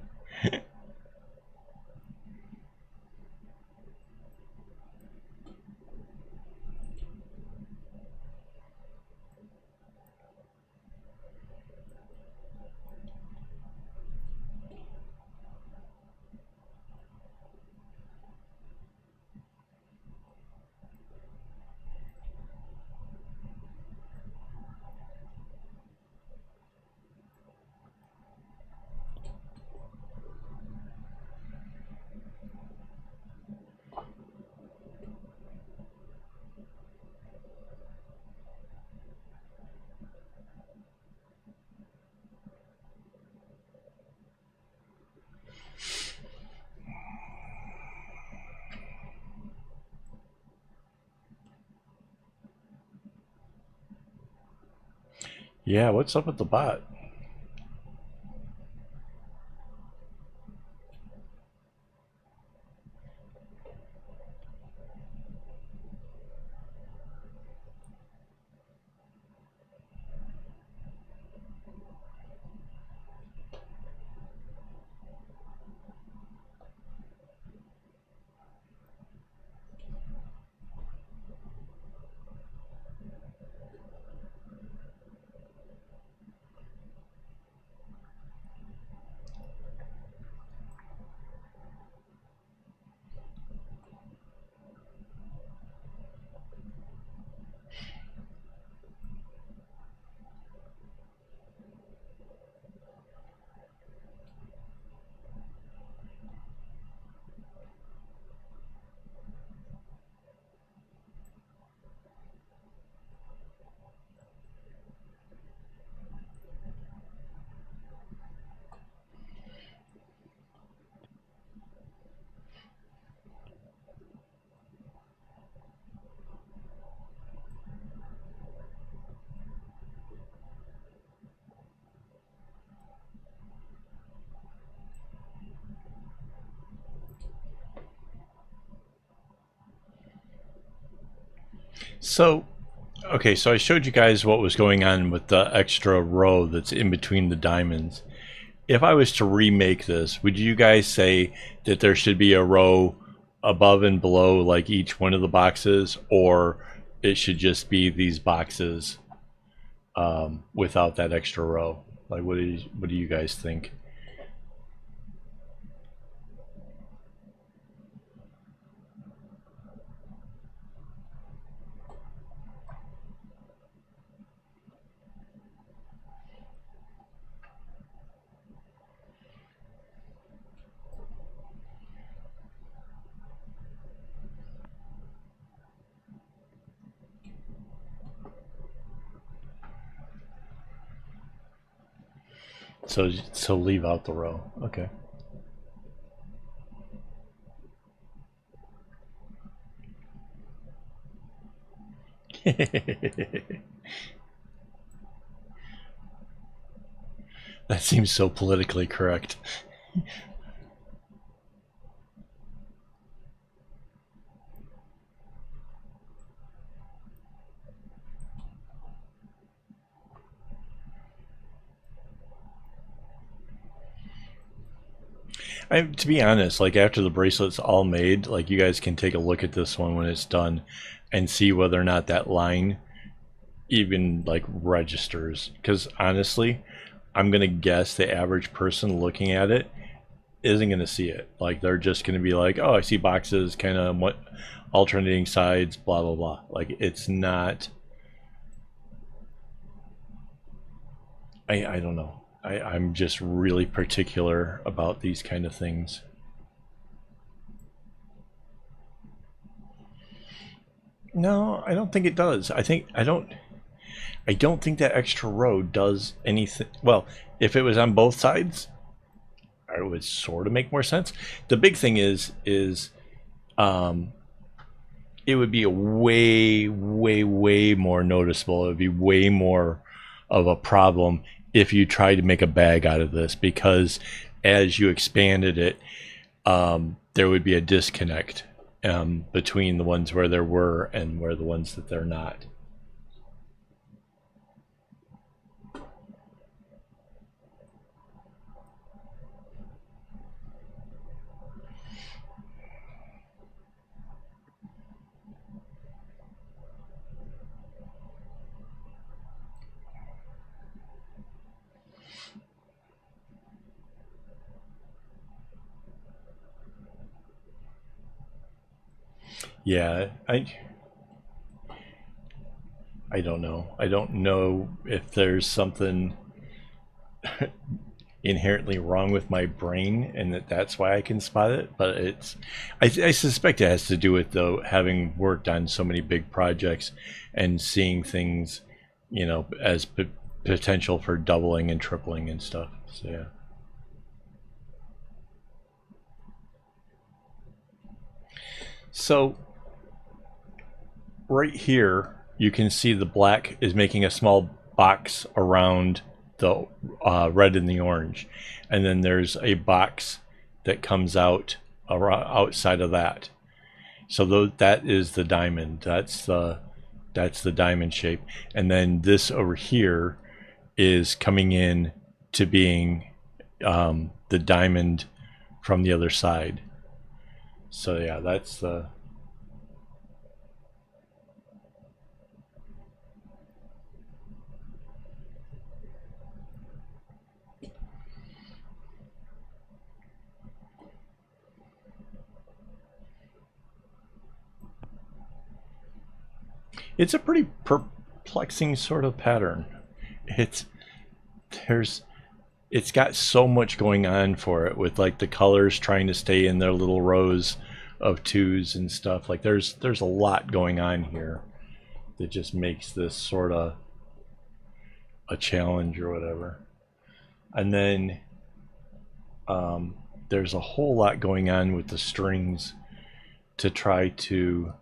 Yeah, what's up with the bot? So, okay, so I showed you guys what was going on with the extra row that's in between the diamonds. If I was to remake this, would you guys say that there should be a row above and below like each one of the boxes, or it should just be these boxes without that extra row? Like, what do you guys think? So leave out the row. Okay. That seems so politically correct. To be honest, like after the bracelet's all made, like you guys can take a look at this one when it's done and see whether or not that line even like registers. Because honestly, I'm gonna guess the average person looking at it isn't gonna see it. Like they're just gonna be like, oh, I see boxes, kind of what alternating sides, blah blah blah. Like it's not. I don't know. I'm just really particular about these kind of things. No, I don't think it does. I don't think that extra row does anything. Well, if it was on both sides, it would sort of make more sense. The big thing is um, it would be a way more noticeable. It would be way more of a problem if you tried to make a bag out of this, because as you expanded it, there would be a disconnect between the ones where there were and where the ones that they're not. Yeah, I don't know. I don't know if there's something inherently wrong with my brain and that's why I can spot it, but I suspect it has to do with, though, having worked on so many big projects and seeing things, as potential for doubling and tripling and stuff. So yeah. So right here you can see the black is making a small box around the red and the orange, and then there's a box that comes out outside of that. So that is the diamond. That's the diamond shape, and then this over here is coming in to being the diamond from the other side. So yeah, that's the. It's a pretty perplexing sort of pattern. It's there's it's got so much going on for it, with like the colors trying to stay in their little rows of twos and stuff. Like there's a lot going on here that just makes this sort of a challenge or whatever. And then there's a whole lot going on with the strings to try to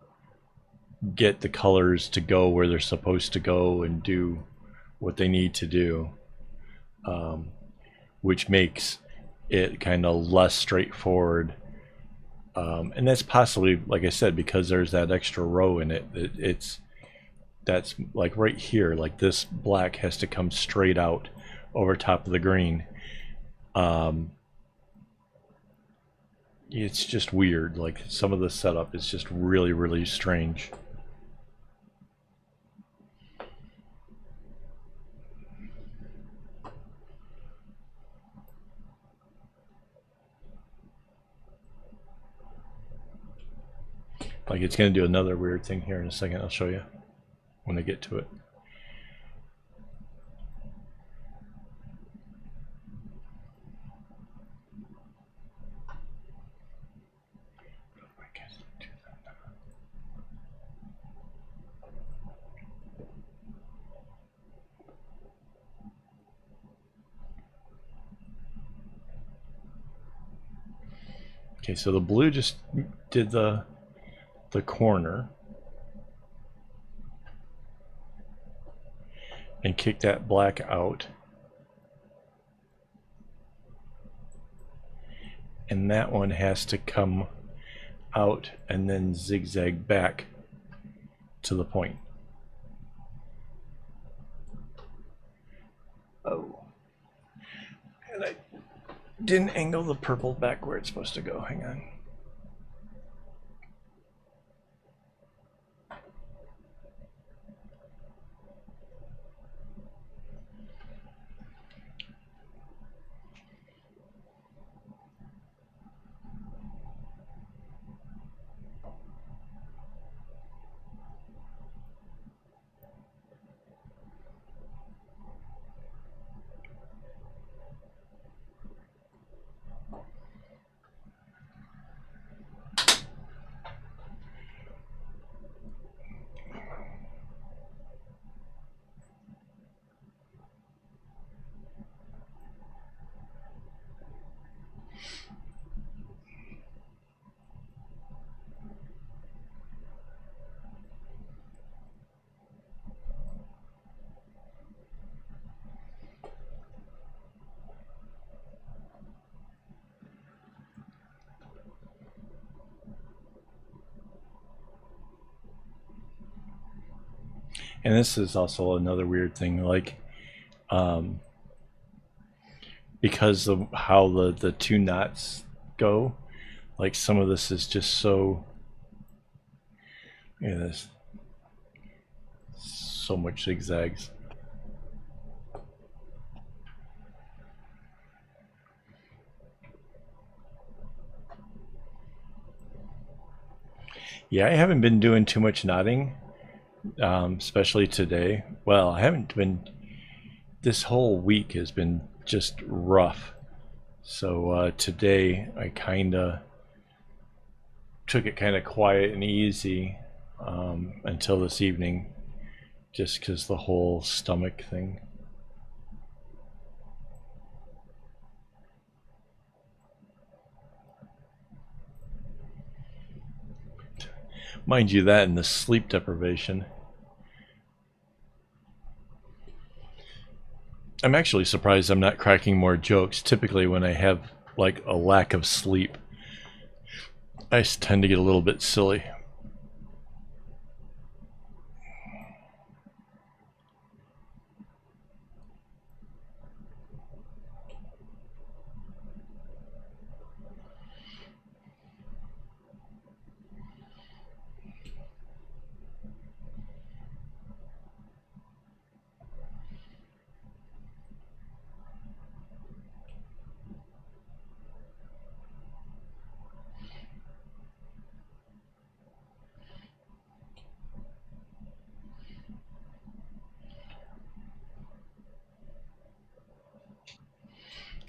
get the colors to go where they're supposed to go and do what they need to do, which makes it kind of less straightforward. And that's possibly, like I said, because there's that extra row in it. That's like right here, like this black has to come straight out over top of the green. It's just weird. Like some of the setup is just really, really strange. Like it's going to do another weird thing here in a second. I'll show you when I get to it. Okay, so the blue just did the corner and kicked that black out. And that one has to come out and then zigzag back to the point. Oh. And I didn't angle the purple back where it's supposed to go. Hang on. And this is also another weird thing, like because of how the two knots go, like some of this is just so, there's so much zigzags. Yeah, I haven't been doing too much nodding, especially today. Well, I haven't been. This whole week has been just rough. So today I kind of took it kind of quiet and easy until this evening, just because the whole stomach thing. Mind you, that and the sleep deprivation. I'm actually surprised I'm not cracking more jokes. Typically, when I have like a lack of sleep, I tend to get a little bit silly.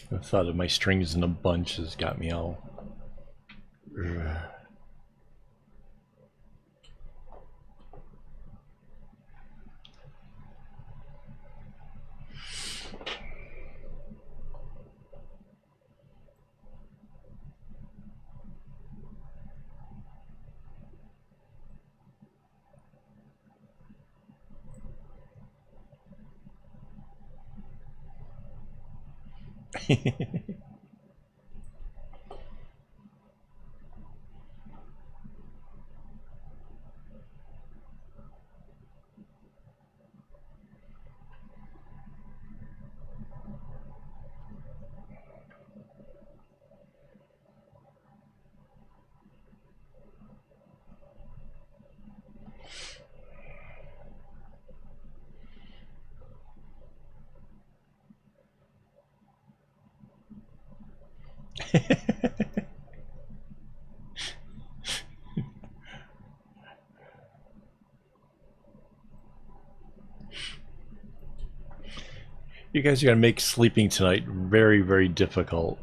The thought of my strings in a bunch has got me all. You guys are gonna make sleeping tonight very, very difficult.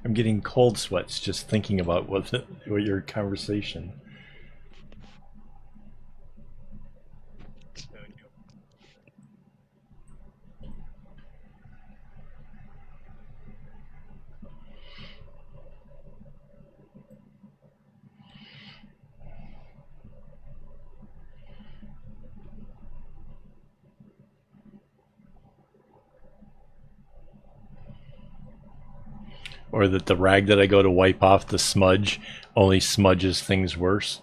I'm getting cold sweats just thinking about what your conversation. Or that the rag that I go to wipe off the smudge only smudges things worse.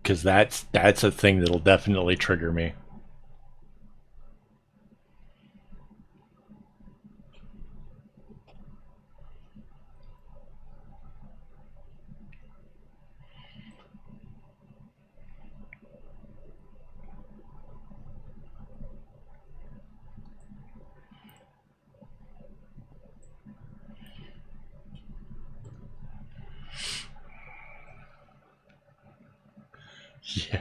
Because that's a thing that'll definitely trigger me. Yeah.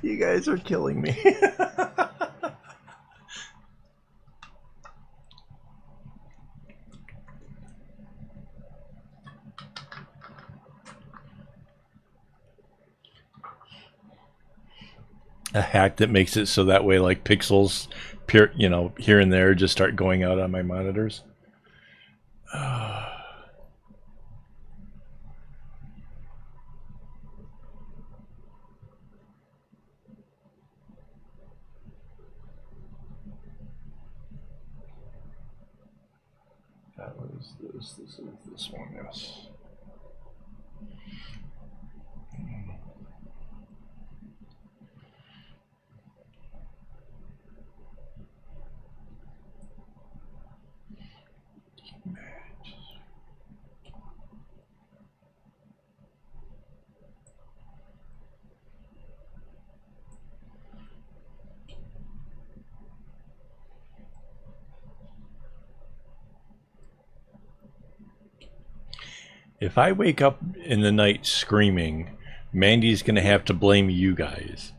You guys are killing me. A hack that makes it so that way like pixels you know, here and there just start going out on my monitors. That was this. This is this one. Yes. If I wake up in the night screaming, Mandy's gonna have to blame you guys.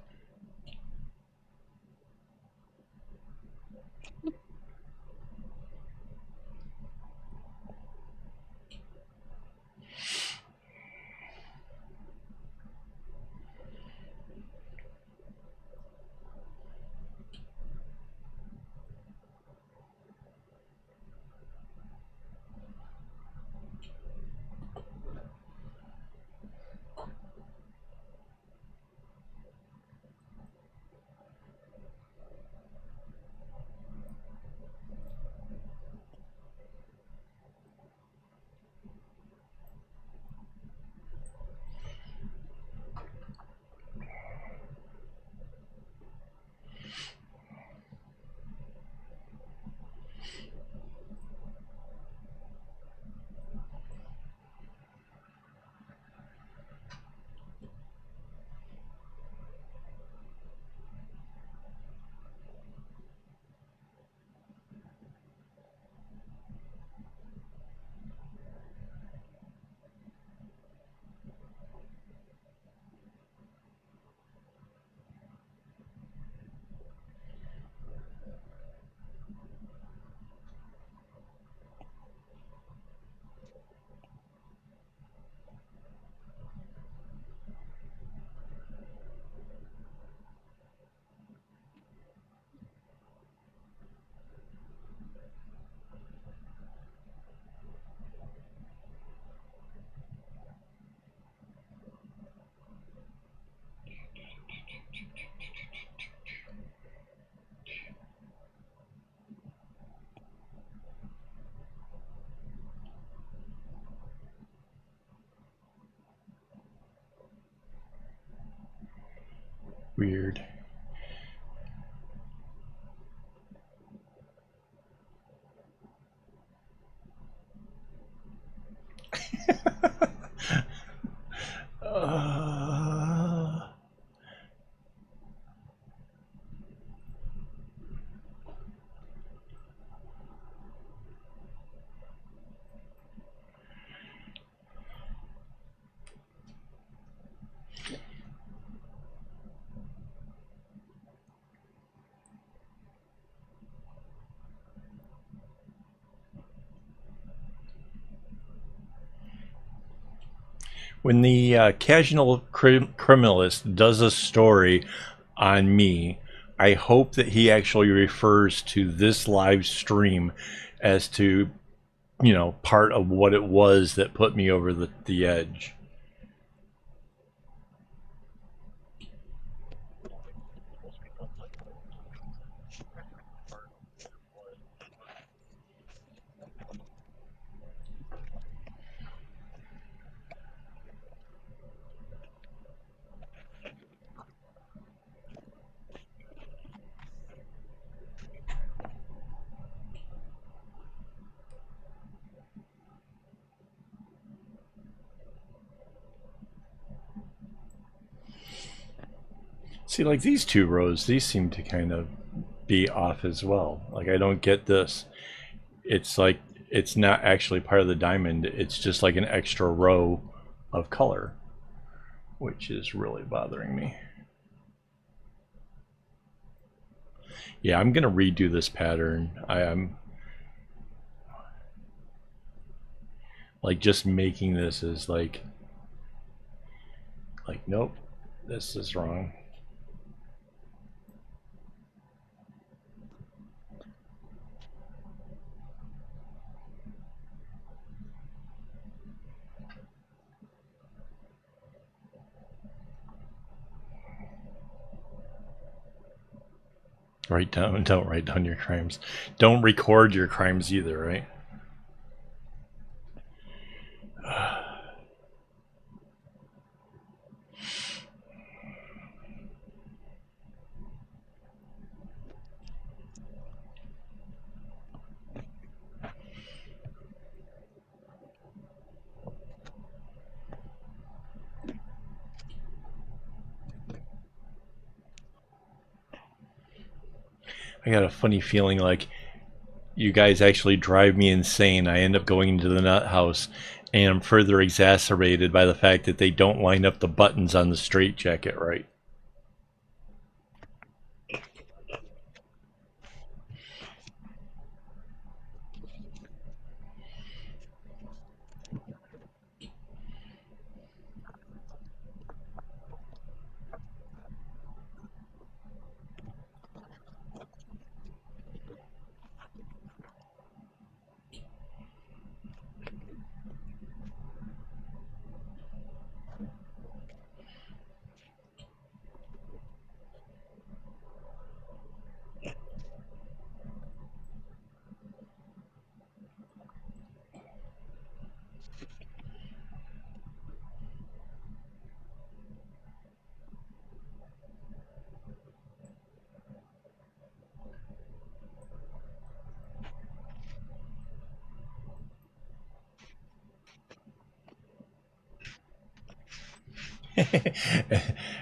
Weird. When the casual criminalist does a story on me, I hope that he actually refers to this live stream as to, you know, part of what it was that put me over the edge. See, like these two rows, these seem to kind of be off as well. Like, I don't get this. It's like, it's not actually part of the diamond. It's just like an extra row of color, which is really bothering me. Yeah, I'm gonna redo this pattern. I am like, just making this is like nope, this is wrong. Don't write down your crimes. Don't record your crimes either, right? I got a funny feeling like you guys actually drive me insane. I end up going into the nut house and I'm further exacerbated by the fact that they don't line up the buttons on the straitjacket right.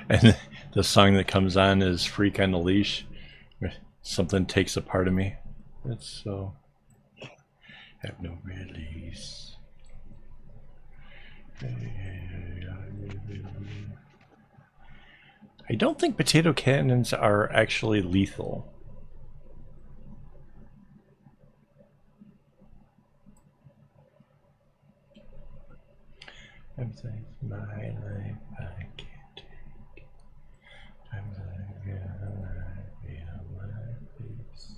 And the song that comes on is Freak on the Leash. Something takes a part of me. It's so... have no release. I don't think potato cannons are actually lethal. Everything's my life, I can't take. I'm like, yeah, my face.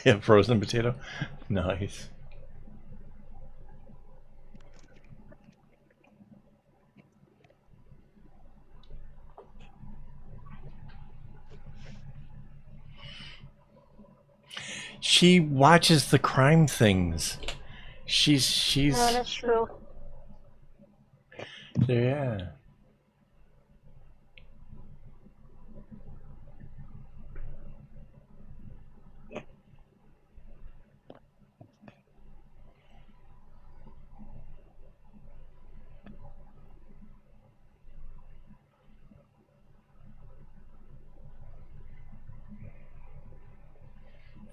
Yeah, frozen potato. Nice. She watches the crime things. She's No, that's true. yeah.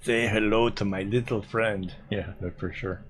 Say hello to my little friend. Yeah, that for sure.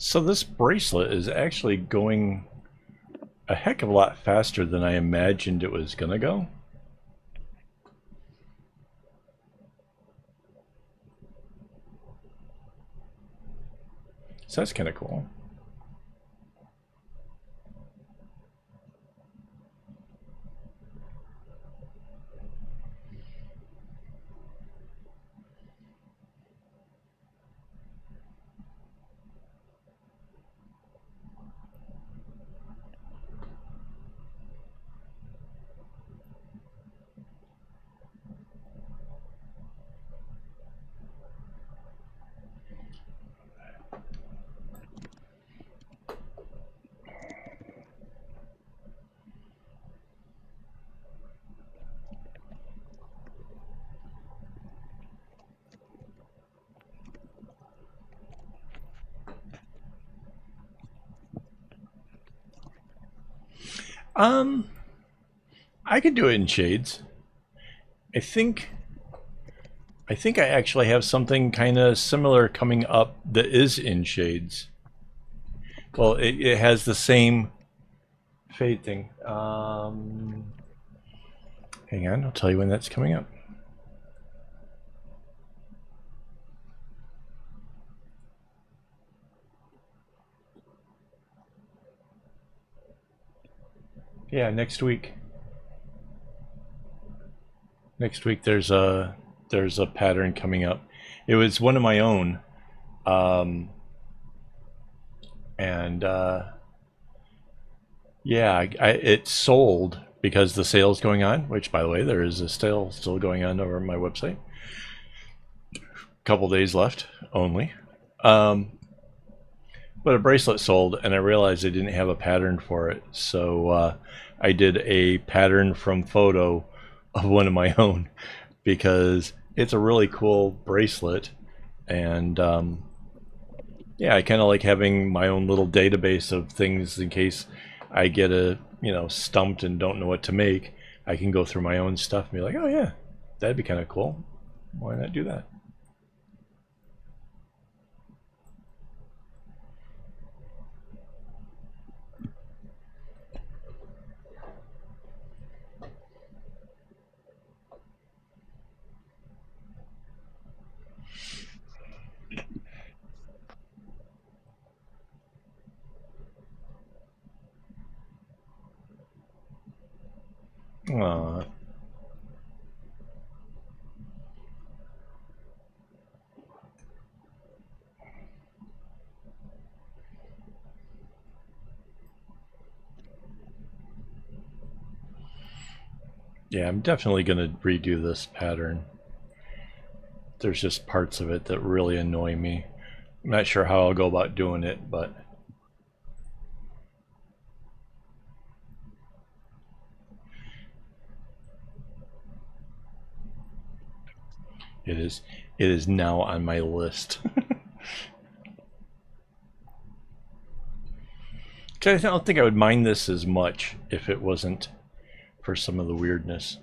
So this bracelet is actually going a heck of a lot faster than I imagined it was gonna go. So that's kind of cool. I could do it in shades. I think I actually have something kind of similar coming up that is in shades. Well, it has the same fade thing. Hang on, I'll tell you when that's coming up. Yeah, next week. Next week there's a pattern coming up. It was one of my own, and yeah, it sold because the sale's going on. Which, by the way, there is a sale still going on over my website. Couple days left only. But a bracelet sold, and I realized I didn't have a pattern for it, so I did a pattern from photo of one of my own because it's a really cool bracelet, and yeah, I kind of like having my own little database of things in case I get stumped and don't know what to make. I can go through my own stuff and be like, oh yeah, that'd be kind of cool. Why not do that? Aww. Yeah, I'm definitely going to redo this pattern. There's just parts of it that really annoy me. I'm not sure how I'll go about doing it, but it is now on my list. I don't think I would mind this as much if it wasn't for some of the weirdness.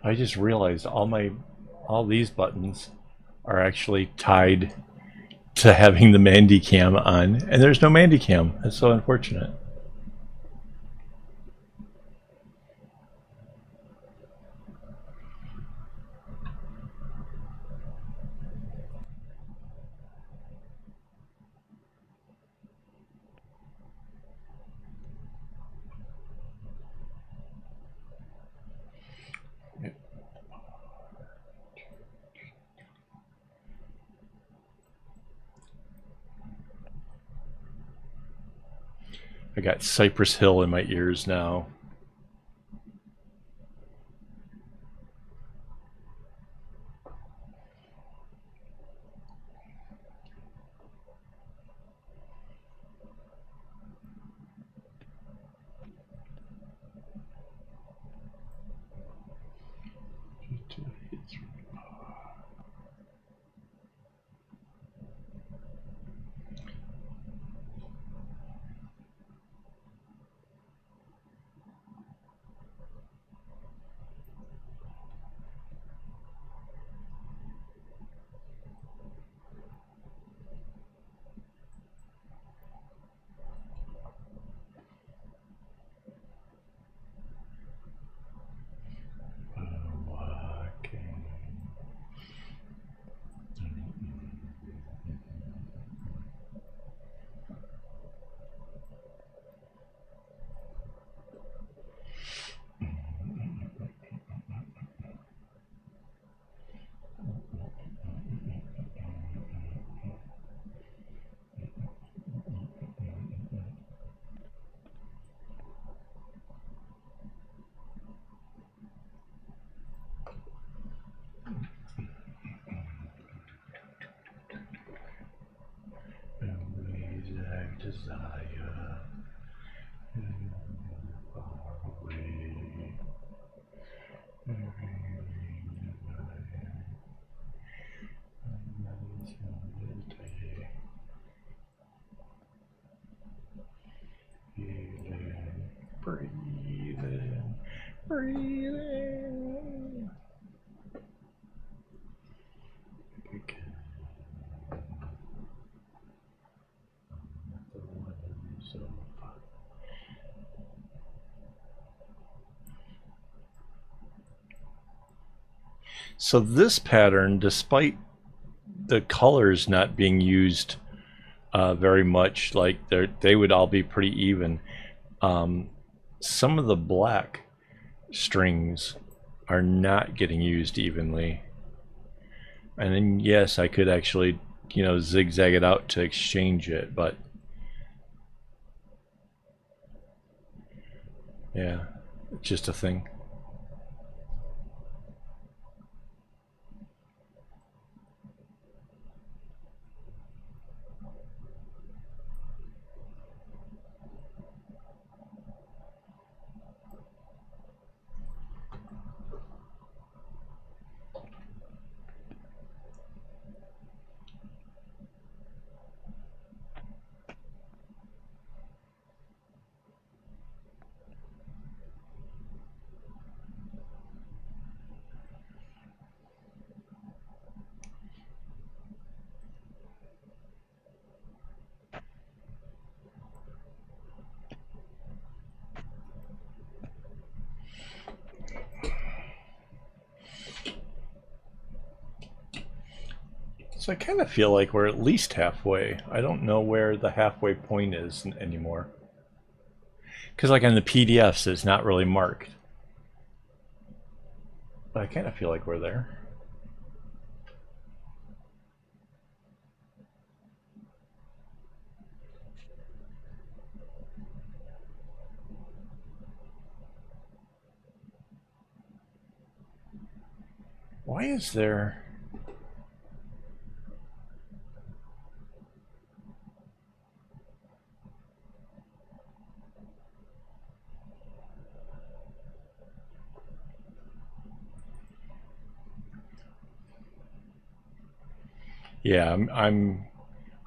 I just realized all these buttons are actually tied to having the Mandy Cam on, and there's no Mandy Cam. That's so unfortunate. I got Cypress Hill in my ears now. Breathe in. Breathe in. Okay. So this pattern, despite the colors not being used very much, like they would all be pretty even, some of the black strings are not getting used evenly. And then yes, I could actually, you know, zigzag it out to exchange it, but yeah, it's just a thing. So I kind of feel like we're at least halfway. I don't know where the halfway point is anymore. Because like on the PDFs, it's not really marked. But I kind of feel like we're there. Why is there... Yeah, I'm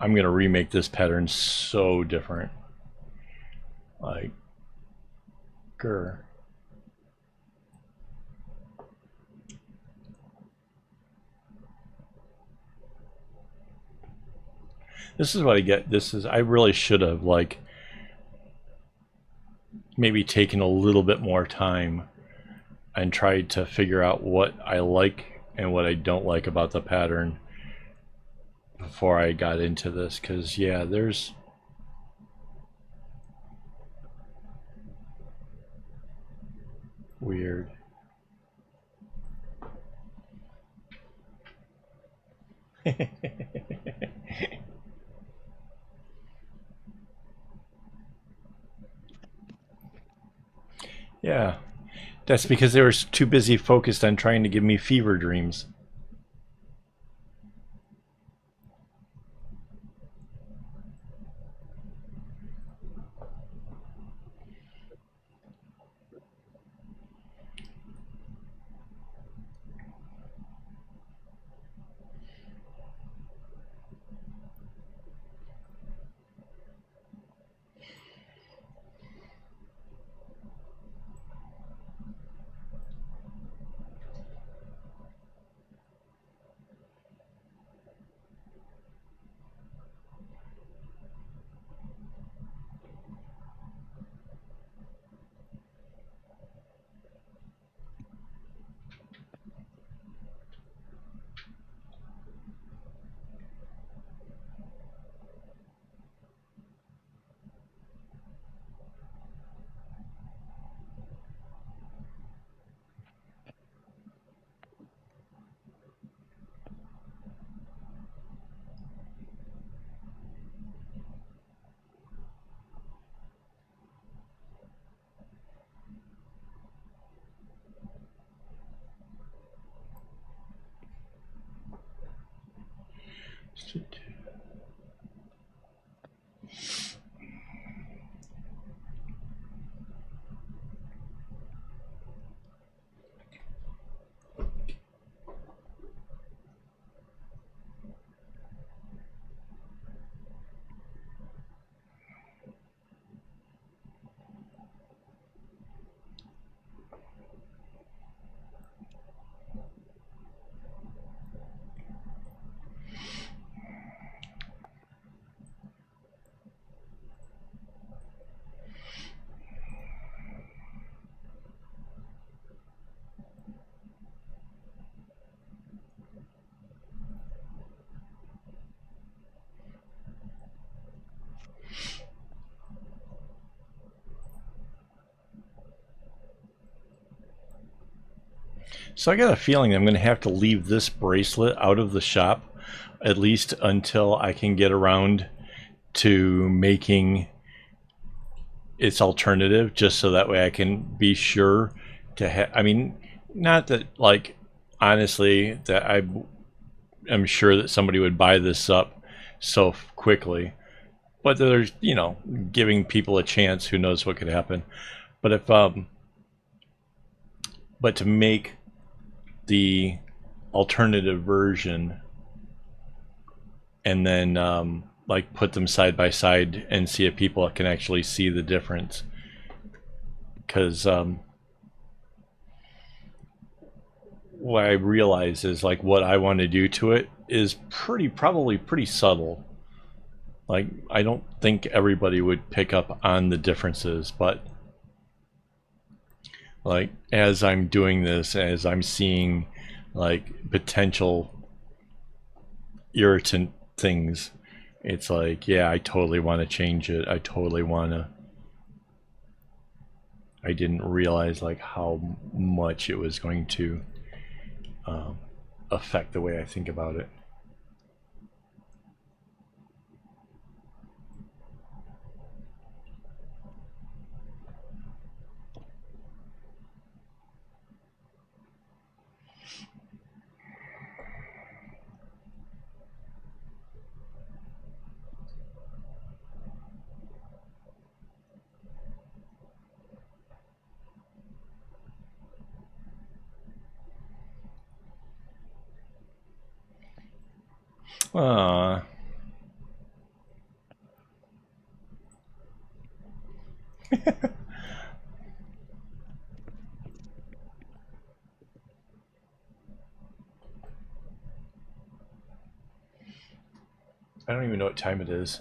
gonna remake this pattern so different. Like, grr. This is what I get. This is, I really should have like maybe taken a little bit more time and tried to figure out what I like and what I don't like about the pattern before I got into this, because yeah, there's weird. Yeah, that's because they were too busy focused on trying to give me fever dreams. So I got a feeling I'm going to have to leave this bracelet out of the shop, at least until I can get around to making its alternative, just so that way I can be sure to have. I mean, not that, like, honestly, that I'm sure that somebody would buy this up so quickly, but there's, you know, giving people a chance. Who knows what could happen? But if but to make the alternative version and then like put them side by side and see if people can actually see the difference, because what I realize is, like, what I want to do to it is probably pretty subtle. Like, I don't think everybody would pick up on the differences, but like, as I'm doing this, as I'm seeing like potential irritant things, it's like, yeah, I totally want to change it. I totally want to. I didn't realize like how much it was going to affect the way I think about it. Ah. I don't even know what time it is.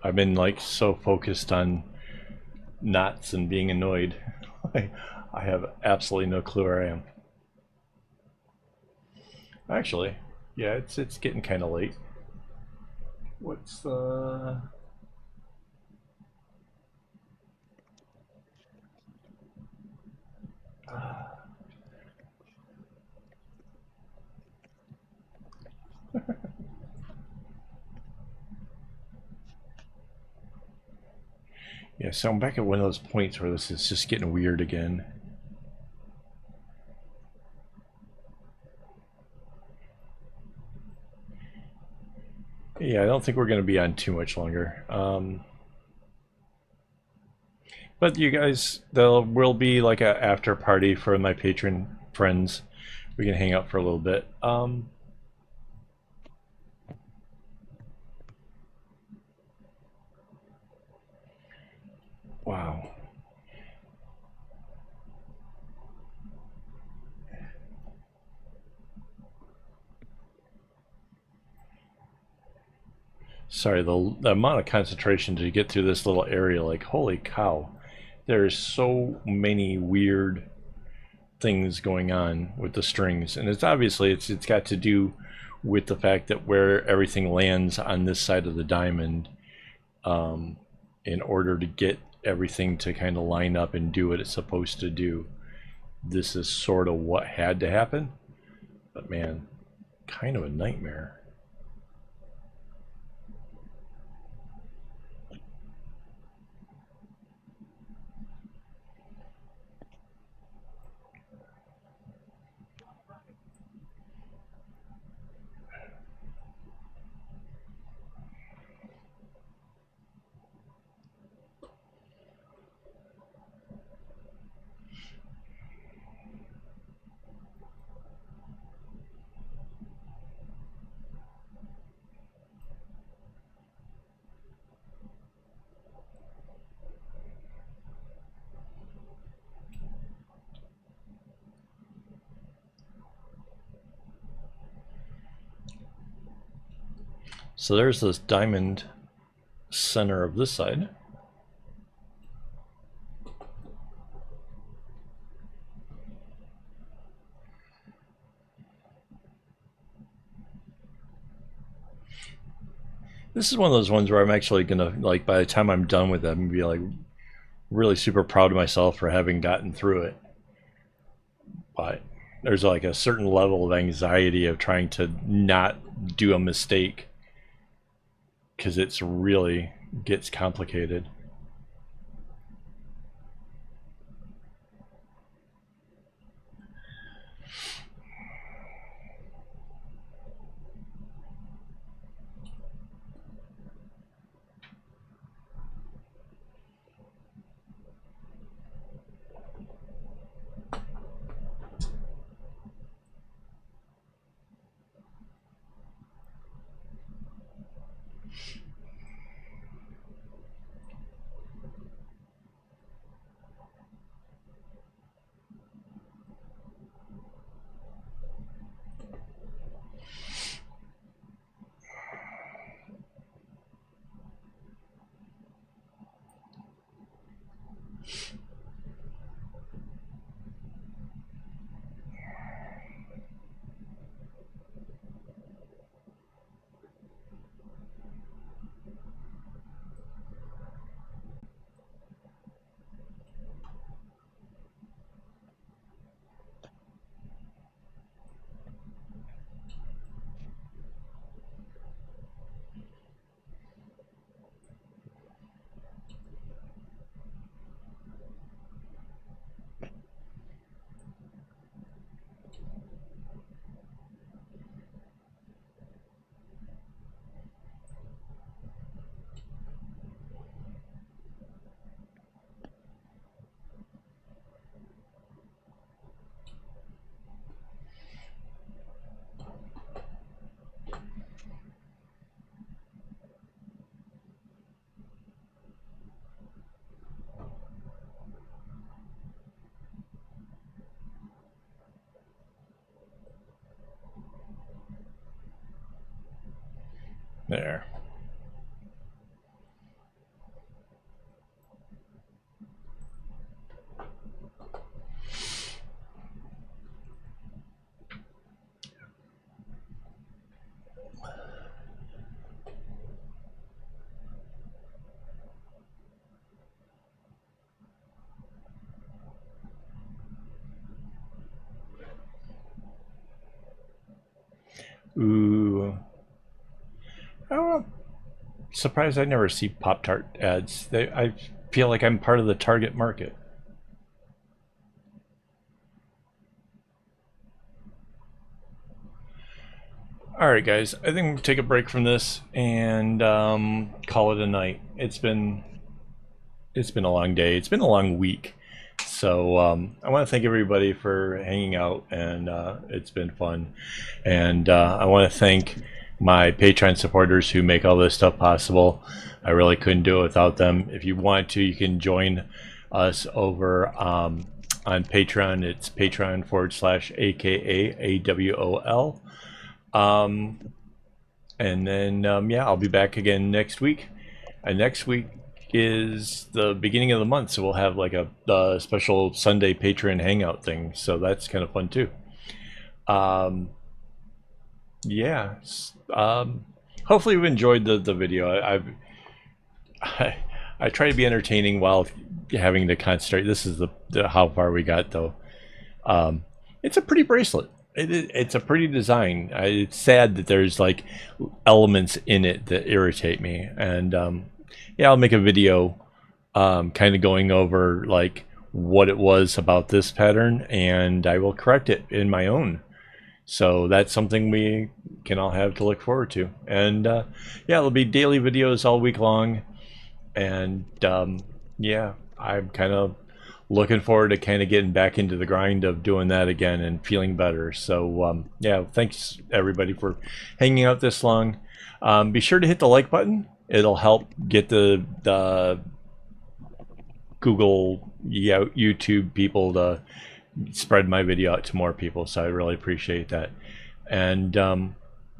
I've been like so focused on knots and being annoyed. I have absolutely no clue where I am. Actually, yeah, it's getting kind of late. What's the... Yeah, so I'm back at one of those points where this is just getting weird again. Yeah, I don't think we're going to be on too much longer. But you guys, there will be like a after party for my patron friends. We can hang out for a little bit. Wow. Sorry, the amount of concentration to get through this little area, like, holy cow. There's so many weird things going on with the strings, and it's obviously it's got to do with the fact that where everything lands on this side of the diamond, in order to get everything to kind of line up and do what it's supposed to do. This is sort of what had to happen, but man, kind of a nightmare. So there's this diamond center of this side. This is one of those ones where I'm actually gonna, like, by the time I'm done with them, I'm gonna be like really super proud of myself for having gotten through it. But there's like a certain level of anxiety of trying to not do a mistake, because it's really gets complicated. There. Ooh. Oh, surprised I never see Pop-Tart ads. I feel like I'm part of the target market. All right, guys. I think we'll take a break from this and call it a night. It's been a long day. It's been a long week. So I want to thank everybody for hanging out, and it's been fun. And I want to thank my Patreon supporters who make all this stuff possible. I really couldn't do it without them. If you want to, you can join us over on Patreon. It's patreon.com/AKAAWOL. And then yeah, I'll be back again next week. And next week is the beginning of the month, so we'll have like a special Sunday Patreon hangout thing, so that's kind of fun too. Yeah, hopefully you've enjoyed the video. I try to be entertaining while having to concentrate. This is the how far we got though. It's a pretty bracelet. It's a pretty design. It's sad that there's like elements in it that irritate me, and yeah, I'll make a video kind of going over like what it was about this pattern, and I will correct it in my own. So that's something we can all have to look forward to. And yeah, there'll be daily videos all week long, and yeah, I'm kind of looking forward to kind of getting back into the grind of doing that again and feeling better. So yeah, thanks everybody for hanging out this long. Be sure to hit the like button. It'll help get the Google, YouTube people to spread my video out to more people, so I really appreciate that. And